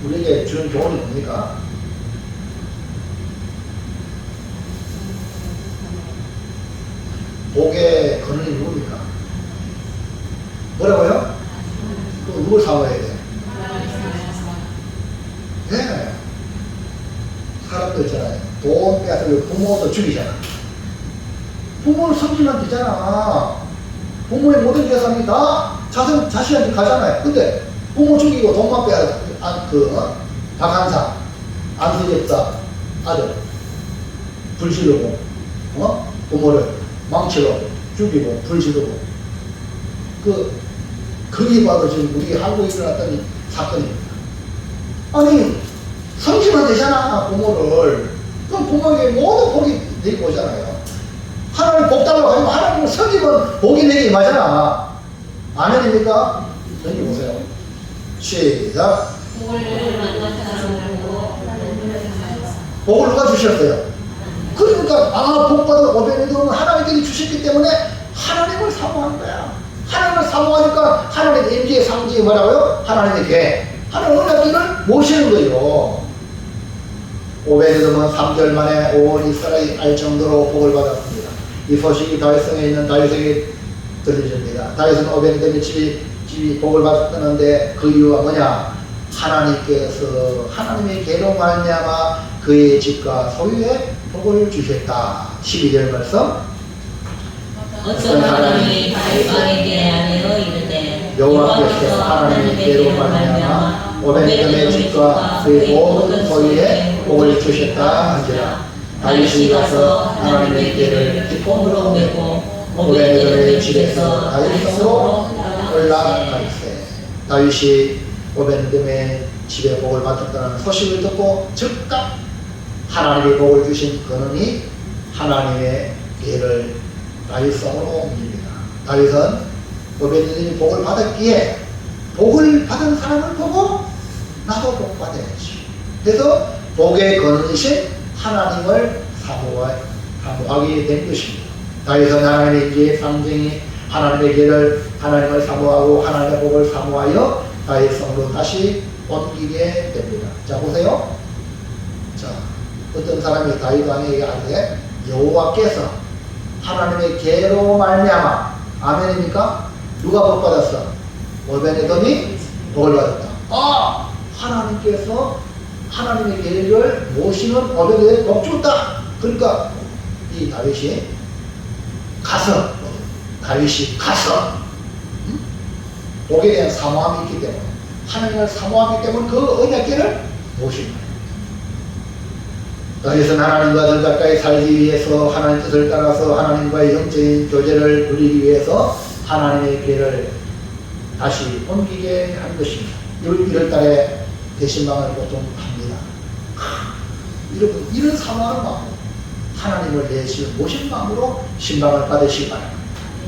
우리에게 주는 교훈이 뭡니까? 복의 근원이 누굽니까? 뭐라고요? 누굴 사모해야 돼? 네. 사람들 있잖아요. 돈 빼앗으면 부모도 죽이잖아. 부모를 섬기면 되잖아. 부모의 모든 재산이 다 자신한테 가잖아요. 근데 부모 죽이고 돈만 빼앗 박한사, 안수집사 아들 불 지르고 부모를 망치로 죽이고 불 지르고 거기 봐도 지금 우리 한국에 일어났던 사건입니다. 아니 섬기면 되잖아. 부모를. 그럼 부모에게 모든 복이 내게 오잖아요. 하나님 복 달라고 하면 하나님을 섬기면 복이 내게 임하잖아. 아멘입니까? 여기 보세요. 시작. 복을 누가 주셨어요? 그러니까 복받은 오벤에돔은 하나님께서 주셨기 때문에 하나님을 사모하는 거야. 하나님을 사모하니까 하나님의 임재의 상징이 뭐라고요? 하나님의 궤. 하나님 언약궤를 모시는 거죠. 오벤에돔은 3개월 만에 온 이스라엘이 알 정도로 복을 받았습니다. 이 소식이 다윗성에 있는 다윗에게 들려집니다. 다윗은 오벤에돔의 집이 복을 받았다는데 그 이유가 뭐냐? 하나님께서 하나님의 궤로 말미암아 그의 집과 소유에 복을 주셨다. 12절 말씀. 어떤 사람이 다윗에게 아내어 이르되 여호와께서 하나님의 궤로 말미암아 오벤에돔의 집과 그의 모든 소유에 복을 주셨다 하니라. 다윗이 가서 하나님의 궤를 기쁨으로 메고 오벤에돔의 집에서 다윗성으로 올라가니세. 다윗이 오벤에돔의 집에 복을 받았다는 소식을 듣고 즉각 하나님의 복을 주신 그는이 하나님의 계를 다윗성으로 옮깁니다. 다윗은 오베드님이 복을 받았기에 복을 받은 사람을 보고 나도 복 받아야지. 그래서 복의 근원이신 하나님을 사모하게 된 것입니다. 다윗은 하나님의 이제 상징이 하나님의 계를 하나님을 사모하고 하나님의 복을 사모하여 다윗성으로 다시 옮기게 됩니다. 자 보세요. 자 어떤 사람이 다윗 왕에게 하되 여호와께서 하나님의 계로 말미암아 아멘입니까? 누가 복 받았어? 오베데돔이 복을 받았다. 하나님께서 하나님의 계를 모시는 오베데돔에 복 줬다. 그러니까 이 다윗이 가서 복에 대한 사모함이 있기 때문에 하나님을 사모하기 때문에 그 언약궤를 모신 거예요. 다윗은 하나님과 더 가까이 살기 위해서 하나님 뜻을 따라서 하나님과의 영적인 교제를 누리기 위해서 하나님의 궤를 다시 옮기게 한 것입니다. 1월달에 대신방을 보통 합니다. 여러분 이런 사모하는 마음 하나님을 내시 모신 마음으로 신방을 받으시기 바랍니다.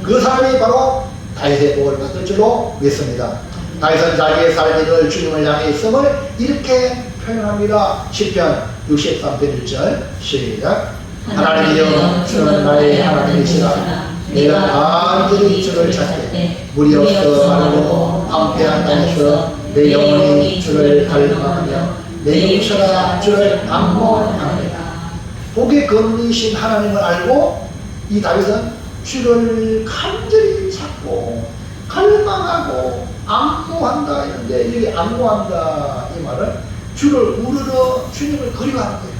그 사람이 바로 다윗의 복을 받을 줄로 믿습니다. 다윗은 자기의 삶이 늘 주님을 향해 있음을 이렇게 표현합니다. 시편 63편 1절 시작. 하나님이여 주는 나의 하나님이시라. 내가 간절히 주를 찾되 물이 없어 마르고 황폐한 땅에서 내 영혼이 주를 갈망하며 내 육체가 주를 악모하느니라. 복의 근원이신 하나님을 알고 이 다윗은 주를 간절히 찾고 갈망하고 악모한다. 이런데 여기 악모한다 이 말은 주를 우러러 주님을 그리워하는 거예요.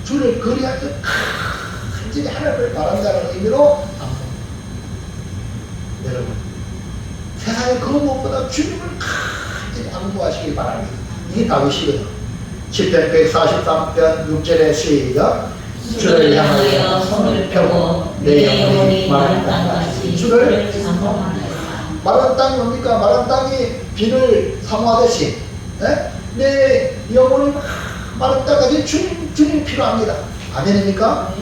주를 그리워할 때 간절히 하나님을 바란다는 의미로 악모. 여러분 세상에 그 무엇보다 주님을 간절히 악모하시길 바랍니다. 이게 다윗이거든. 10편 143편 6절의 시작. 주를 향하여 손을 펴고 내 영혼이 마른 땅같이 주를 사모하노라. 마른 땅이 뭡니까? 마른 땅이 비를 사모하듯이 내 영혼이 마른 땅같이 주님 필요합니다. 아멘입니까?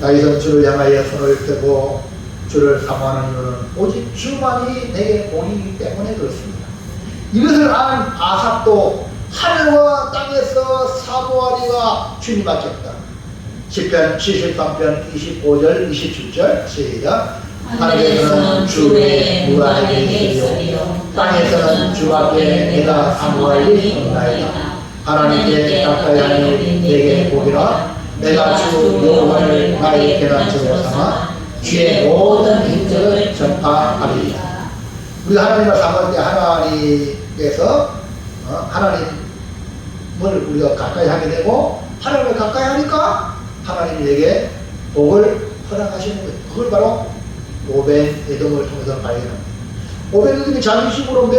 다윗은 주를 향하여 손을 펴고 주를 사모하는 이유는 오직 주만이 내게 복이기 때문에 그렇습니다. 이것을 안 아삽도 하늘과 땅에서 사모하리가 주님밖에 없다. 시편 73편 25절 27절 시작. 하늘에서는 주의 무한하게 있으리요 땅에서는 주밖에 내가 사모할 일이 없나이다. 하나님께 가까이 하니 내게 복이라. 내가 주 여호와를 나의 계단처로 삼아 주의 모든 행적을 전파하리이다. 우리 하나님을 사모할 때 하나님께서 하나님을 우리가 가까이 하게 되고 하나님을 가까이 하니까 하나님이 내게 복을 허락하시는 거예요. 그걸 바로 오벤에돔을 통해서 발견합니다. 오벤에돔이 자기식으로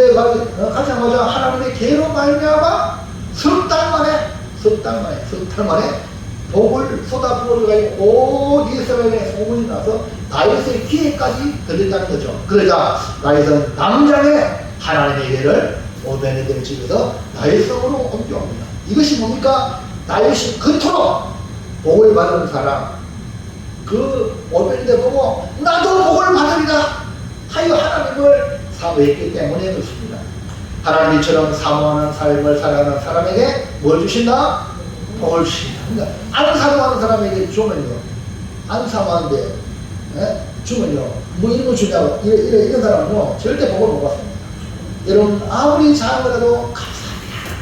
가자마자 하나님의 계로 말미암아 석 달 만에 복을 쏟아부어가지고 온 이스라엘에 소문이 나서 다윗의 귀에까지 들렸다는 거죠. 그러자 다윗은 당장에 하나님의 계를 오벤에돔 집에서 다윗성으로 옮겨옵니다. 이것이 뭡니까? 다윗이 그토록 복을 받은 사람, 그 오벤에돔 보고 나도 복을 받으리라 하여 하나님을 사모했기 때문에 그렇습니다. 하나님처럼 사모하는 삶을 살아가는 사람에게 뭘 주신다? 복을 주신다. 그러니까 안 사모하는 사람에게 주면요, 안 사모하는데 주면요, 뭐 이런 거 주냐고 이런 사람은요 절대 복을 못 받습니다. 여러분 아무리 작아도 감사합니다,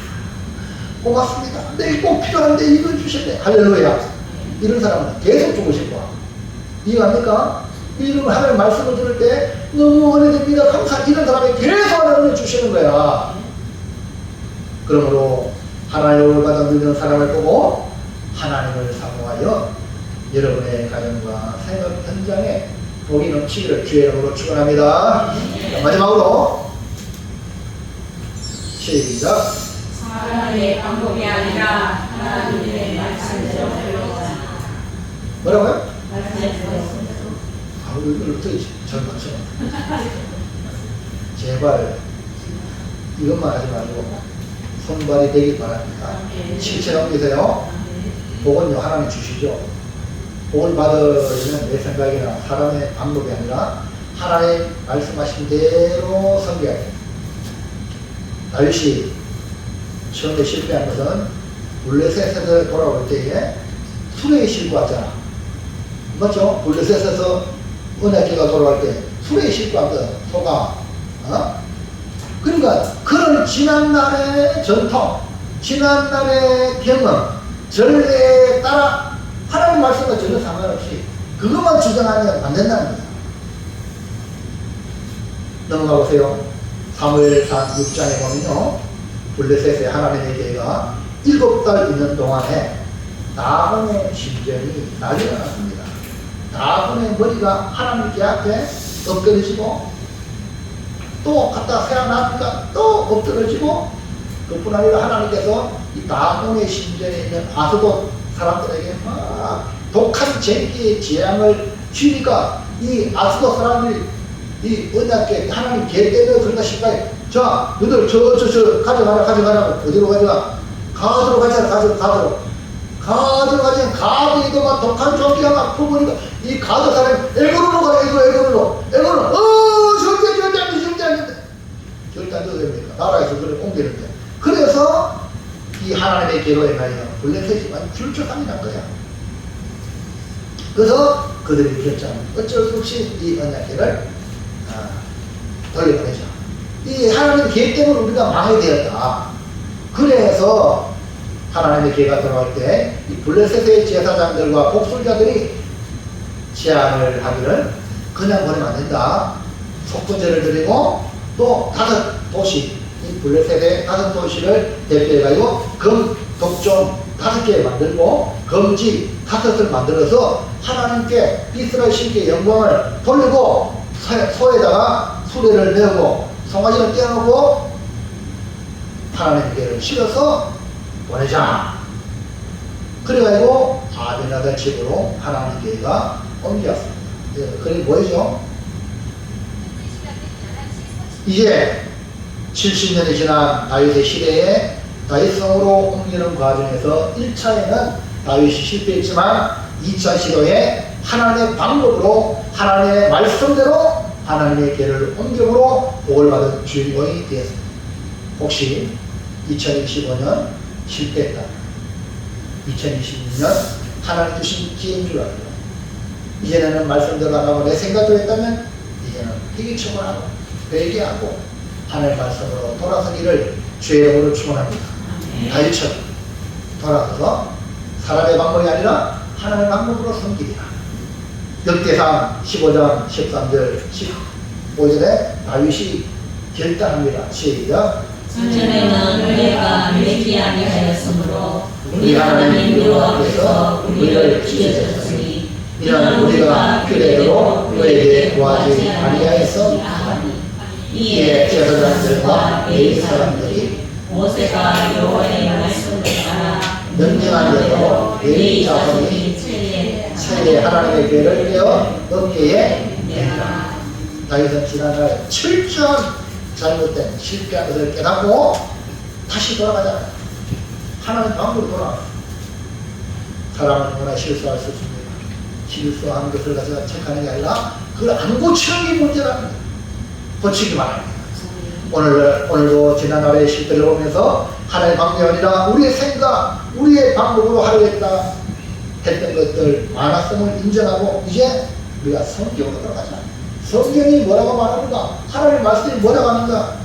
고맙습니다, 내게 꼭 필요한데 이걸 주셨네, 할렐루야. 이런 사람은 계속 주고 싶어. 이해갑니까? 이런 하나님 말씀을 들을 때 너무 은혜됩니다, 감사, 이런 사람이 계속 하나님을 주시는 거야. 그러므로 하나님을 받아들이는 사람을 보고 하나님을 사모하여 여러분의 가정과 생활 현장에 복이 넘치기를 주의 이름으로 축원합니다. 마지막으로 시작. 사람의 방법이 아니라 하나님의 말씀대로 되로자. 뭐라고요? 말씀대로. 이걸 어떻게 잘 맞춰? 제발 이것만 하지 말고 손발이 되길 바랍니다. 실체 넘기세요. 복은요 하나님 주시죠. 복을 받으려면 내 생각이나 사람의 방법이 아니라 하나님 말씀하신 대로 섬겨야 돼. 다윗이 처음에 실패한 것은 블레셋에서 돌아올 때에 수레에 싣고 왔잖아. 맞죠? 블레셋에서 언약궤가 돌아올 때 수레에 싣고 왔거든. 소가. 그러니까 그런 지난날의 전통, 지난날의 경험, 전례에 따라 하나님 말씀과 전혀 상관없이 그것만 주장하면 안 된다는 거야. 넘어가 보세요. 사무엘상 6장에 보면요, 블레셋의 하나님의 교회가 7달 있는 동안에 나혼의 심정이 난리가 났습니다. 나혼의 머리가 하나님께 앞에 엎드러지고 또 갖다 세워놨으니까 또 엎드러지고, 그뿐 아니라 하나님께서 이 나혼의 심정에 있는 아스돗 사람들에게 막 독한 쟁기의 재앙을 주니까 이 아스돗 사람들이 이 언약궤 하나님 궤 때문에 그런가 싶어요. 자, 너들 저 가져가라. 어디로 가져가? 가드로 가져가. 가드로 가져가. 가드에도 막 독한 종기가 막 퍼부니까 이 가드 사람이 에고르로 가라. 에고르로. 절대 안 됩니까? 나라에서 그걸 옮기는데. 그래서 이 하나님의 궤로 인하여 블레셋이 많이 출처상이 난 거야. 그래서 그들이 결정, 어쩔 수 없이 이 언약궤를 돌려보내죠. 이 하나님의 궤 때문에 우리가 망하게 되었다. 그래서 하나님의 궤가 돌아올 때 이 블레셋의 제사장들과 복술자들이 제안을 하기를 그냥 보내면 안 된다. 속건제를 드리고 또 5도시, 이 블레셋의 5도시를 대표해가지고 금, 독종 5개 만들고 금지 5을 만들어서 하나님께 이스라엘 신께 영광을 돌리고 소에다가 수레를 메우고 송아지를 떼어놓고 하나님께를 실어서 보내자. 그래가지고 아비나답 집으로 하나님께가 옮겼습니다. 그게 뭐죠? 이제 70년이 지난 다윗의 시대에 다윗성으로 옮기는 과정에서 1차에는 다윗이 실패했지만 2차 시도에 하나님의 방법으로 하나님의 말씀대로 하나님의 궤를 옮김으로 복을 받은 주인공이 되었습니다. 혹시 2025년 실패했다, 2026년 하나님 주신 기회인 줄 알고 이제는 말씀대로 안 하고 내 생각대로 했다면 이제는 회개청을 하고 회개하고 하나님의 말씀으로 돌아서기를 주의 이름으로 축원합니다. 다윗처럼 돌아서서 사람의 방법이 아니라 하나님의 방법으로 섬기리라. 역대상 15장 13절 15절에 다윗이 결단합니다. 시작. 전에는 우리가 믿기 아니하였으므로 우리 하나님 여호와께서 우리를 지켜주셨으니 이는 우리가 그대로 그에게 구하지 아니하였으니. 이에 제사장들과 레위 사람들이 모세가 여호와의 말씀을 따라 명령한 대로 레위 자손이 세계 하나님의 궤를 떼어 어깨에 맸다. 다윗은 지난날 철저한 잘못된 실패한 것을 깨닫고 다시 돌아가자. 하나님 방법으로 돌아가. 사람은 누구나 실수할 수 있습니다. 실수한 것을 가지고 체크하는 게 아니라 그걸 안 고치는 게 문제라는 거예요. 고치기만 합니다. 오늘도 지난날의 실패를 보면서 하나님의 방법이 아니라 우리의 생각, 우리의 방법으로 하려겠다 했던 것들 많았음을 인정하고 이제 우리가 성경으로 들어가자. 성경이 뭐라고 말하는가? 하나님의 말씀이 뭐라고 하는가?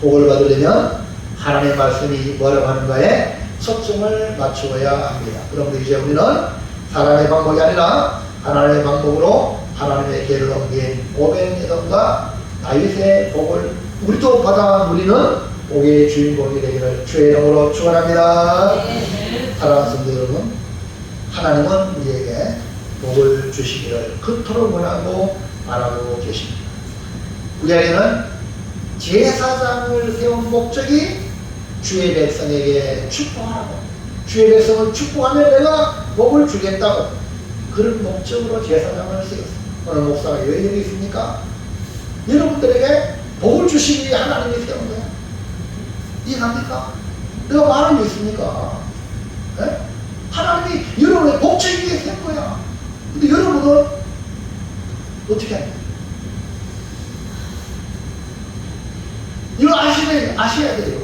복을 받으려면 하나님의 말씀이 뭐라고 하는가에 초점을 맞추어야 합니다. 그러므로 이제 우리는 사람의 방법이 아니라 하나님의 방법으로 하나님의 궤를 옮긴 오벳에돔과 다윗의 복을 우리도 받아 누리는 복의 주인공이 되기를 주의 이름으로 축원합니다. 사랑하는 성도 여러분, 하나님은 우리에게 복을 주시기를 그토록 원하고 바라고 계십니다. 우리에게는 제사장을 세운 목적이 주의 백성에게 축복하라고, 주의 백성을 축복하면 내가 복을 주겠다고, 그런 목적으로 제사장을 세웠습니다. 오늘 목사가 왜 여기 있습니까? 여러분들에게 복을 주시기 위해 하나님이 세운 거야. 이해합니까? 내가 말하는 게 있습니까? 네? 하나님이 여러분의 복 주기 위해 세운 거야. 근데 여러분은 어떻게 합니까? 이거 아셔야 돼요.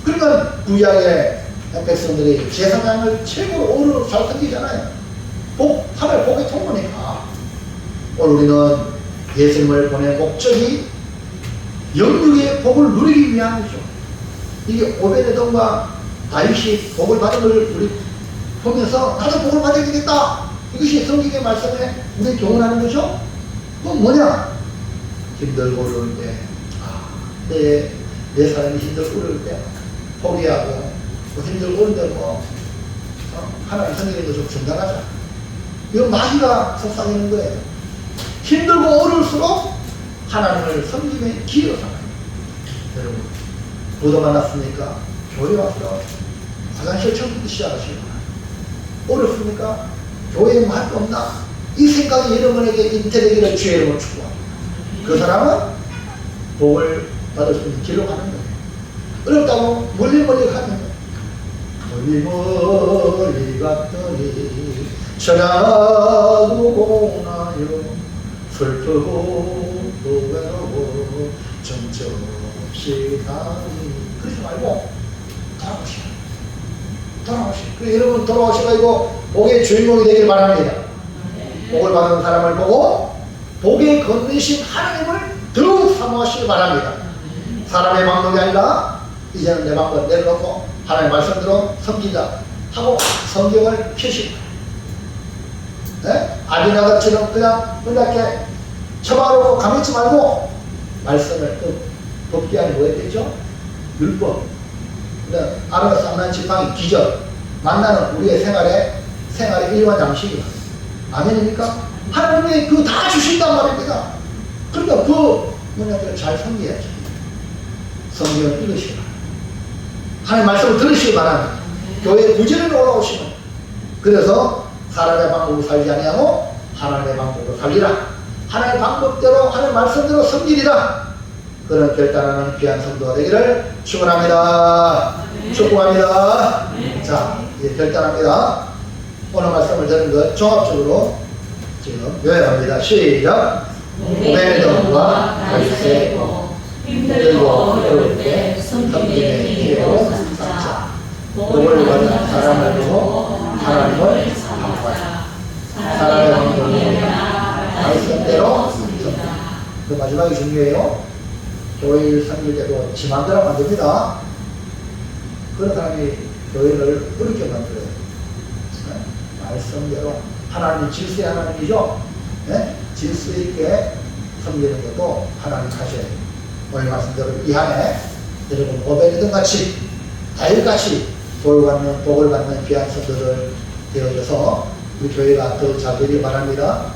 그러니까 구약의 백성들이 제사장을 최고로 오르로 잘 섬기잖아요. 하나의 복의 통로니까. 오늘 우리는 예수님을 보낸 목적이 영육의 복을 누리기 위한 거죠. 이게 오베데돔과 다윗이 복을 받은 걸 우리 보면서 나도 복을 받아야 되겠다. 이것이 성경의 말씀에 우리 교훈하는 거죠. 그건 뭐냐? 힘들고 어려울 때, 내 사람이 힘들고 어려울 때 포기하고 힘들고 어려울 때 하나님 섬기는 거 좀 중단하자. 이거 마귀가 속삭이는 거예요. 힘들고 어려울수록 하나님을 섬김의 기회로 삼아요. 여러분, 부도 만났습니까? 교회 와서 화장실 청소부터 시작하시고 어렵습니까? 교회에 말도 없나? 이 생각이 여러분에게 인태되기를 주의 이름으로 축복합니다. 그 사람은 복을 받을 수 있는 길로 가는 거예요. 어렵다고 멀리 가면 멀리 갔더니 전하고 고나요 슬프고 또 외로워 정적없이 가니 그러지 말고 돌아오시라. 그래서 여러분 돌아오셔가지고 복의 주인공이 되길 바랍니다. 복을 받은 사람을 보고 복에 건너신 하나님을 더욱 사모하시기 바랍니다. 사람의 방법이 아니라 이제는 내 방법 내려놓고 하나님의 말씀대로 섬기자 하고 성경을 펴시고, 네? 아비나답처럼 그냥 이렇게 처박아놓고 가만있지 말고 말씀을 돕기 아니 뭐야 되죠? 율법. 아론과 쌍난 지팡이 기적 만나는 우리의 생활의 일반 양식이다. 아멘입니까? 하나님이 그거 다 주신단 말입니다. 그러니까 그 문화들을 잘 섬겨야지. 성경을 읽으시기 바랍니다. 하나님 말씀을 들으시기 바랍니다. 교회에 부지런히 올라오시면 그래서 사람의 방법으로 살지 아니하고 하나님의 방법으로 살리라. 하나님의 방법대로 하나님의 말씀대로 섬기리라. 그런 결단하는 귀한 성도가 되기를 축원합니다. 축복합니다. 자, 이제 결단합니다. 오늘 말씀을 드는 것 종합적으로 지금 요약합니다. 시작. 오베데돔과 다윗의 복, 힘들고 어려울 때 섬김의 기회로 삼자. 복을 받은 사람을 보고 하나님을 사모하라. 사람의 방법이 아니라 말씀대로 섬기라. 그 마지막이 중요해요. 교회를 섬길 때도 지 맘대로 만듭니다. 그런 사람이 교회를 어렵게 만들어요. 네? 말씀대로 하나님 질서의 하나님이죠. 네? 질서 있게 섬기는 것도 하나님 하셔야 돼요. 오늘 말씀대로 이 한해 여러분 오베데돔 같이 다윗같이 복을 받는 귀한 성도들 되어져서 우리 교회가 더 잘 되길 바랍니다.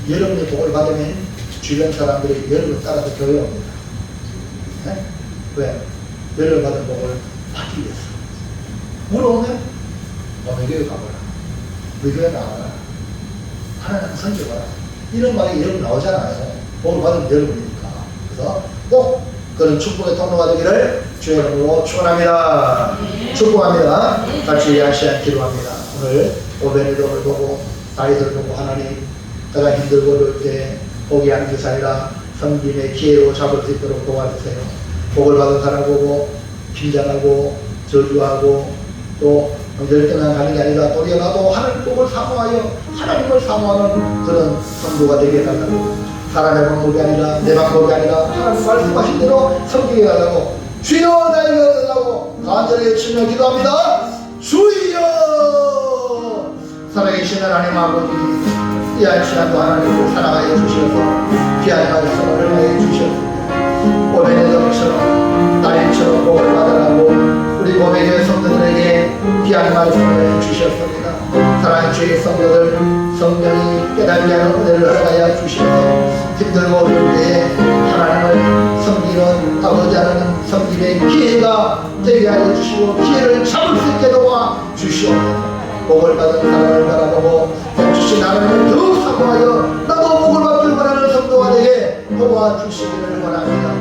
여러분이 복을 받으면 주변 사람들이 여러분을 따라서 교회에 옵니다. 네? 왜? 여러분 받은 복을 받기 위해서. 물어오면 우리 교회 가보라. 우리 교회 나와라. 하나님 섬겨봐라. 이런 말이 여러분 나오잖아요. 복을 받은 여러분이니까. 그래서 꼭 그런 축복의 통로가 되기를 주의 이름으로 축원합니다. 축복합니다. 같이 한 시간 기도합니다. 오늘 오베데돔을 보고 다윗을 보고 하나님 가장 힘들고 어려울 때 포기하는 것이 아니라 섬김의 기회로 잡을 수 있도록 도와주세요. 복을 받은 사람 보고 긴장하고 저주하고 또 열등한 가는 게 아니라 도리어가도 하나님 복을 사모하여 하나님을 사모하는 그런 성도가 되게 해달라고. 사람의 방법이 아니라 내 방법이 아니라 하나님 말씀하신 대로 섬기게 해달라고. 주여 나에게 얻으라고 간절히 치며 기도합니다. 주여 살아계신 하나님 아버지, 귀한 시간도 하나님을 사랑하여 주셔서 귀한 말씀을 허락해 주셔서 오베데돔처럼 다윗처럼 복을 받으라고 우리 고백의 성도들에게 귀한 말씀을 주셨습니다. 사랑하는 주의 성도들 성령이 깨닫게 하는 은혜를 허락하여 주셔서 힘들고 어려울 때에 하나님을 섬기는 아버지 하나님 섬김의 기회가 되게 하여 주시고 기회를 잡을 수 있게 도와 주시옵소서. 복을 받은 사람을 바라보고 주신 하나님을 더욱 사모하여 나도 복을 받길 원하는 성도가 되게 도와주시기를 원합니다.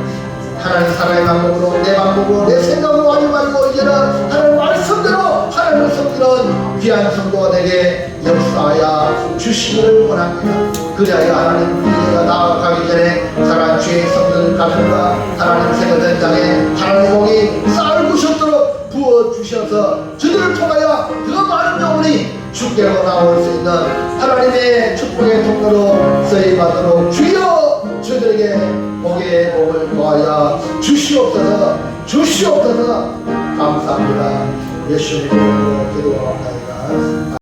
하나님 사랑의 방법으로 내 방법으로 내 생각으로 하지 말고 이제는 하나님 말씀대로 하나님을 섬기는 귀한 성도가 되게 역사하여 주시기를 원합니다. 그리하여 하나님 우리가 나아가기 전에 사랑하는 주의 성도들 가정과 하나님 생활 현장에 하나님 복이 쌀 구셨도록 부어주셔서 저들을 통하여 더 많은 영혼이 주께로 나올 수 있는 하나님의 축복의 통로로 쓰임받도록 주여 저들에게 복의 복을 더하여 주시옵소서. 주시옵소서. 감사합니다. 예수님의 이름으로 기도하옵나이다.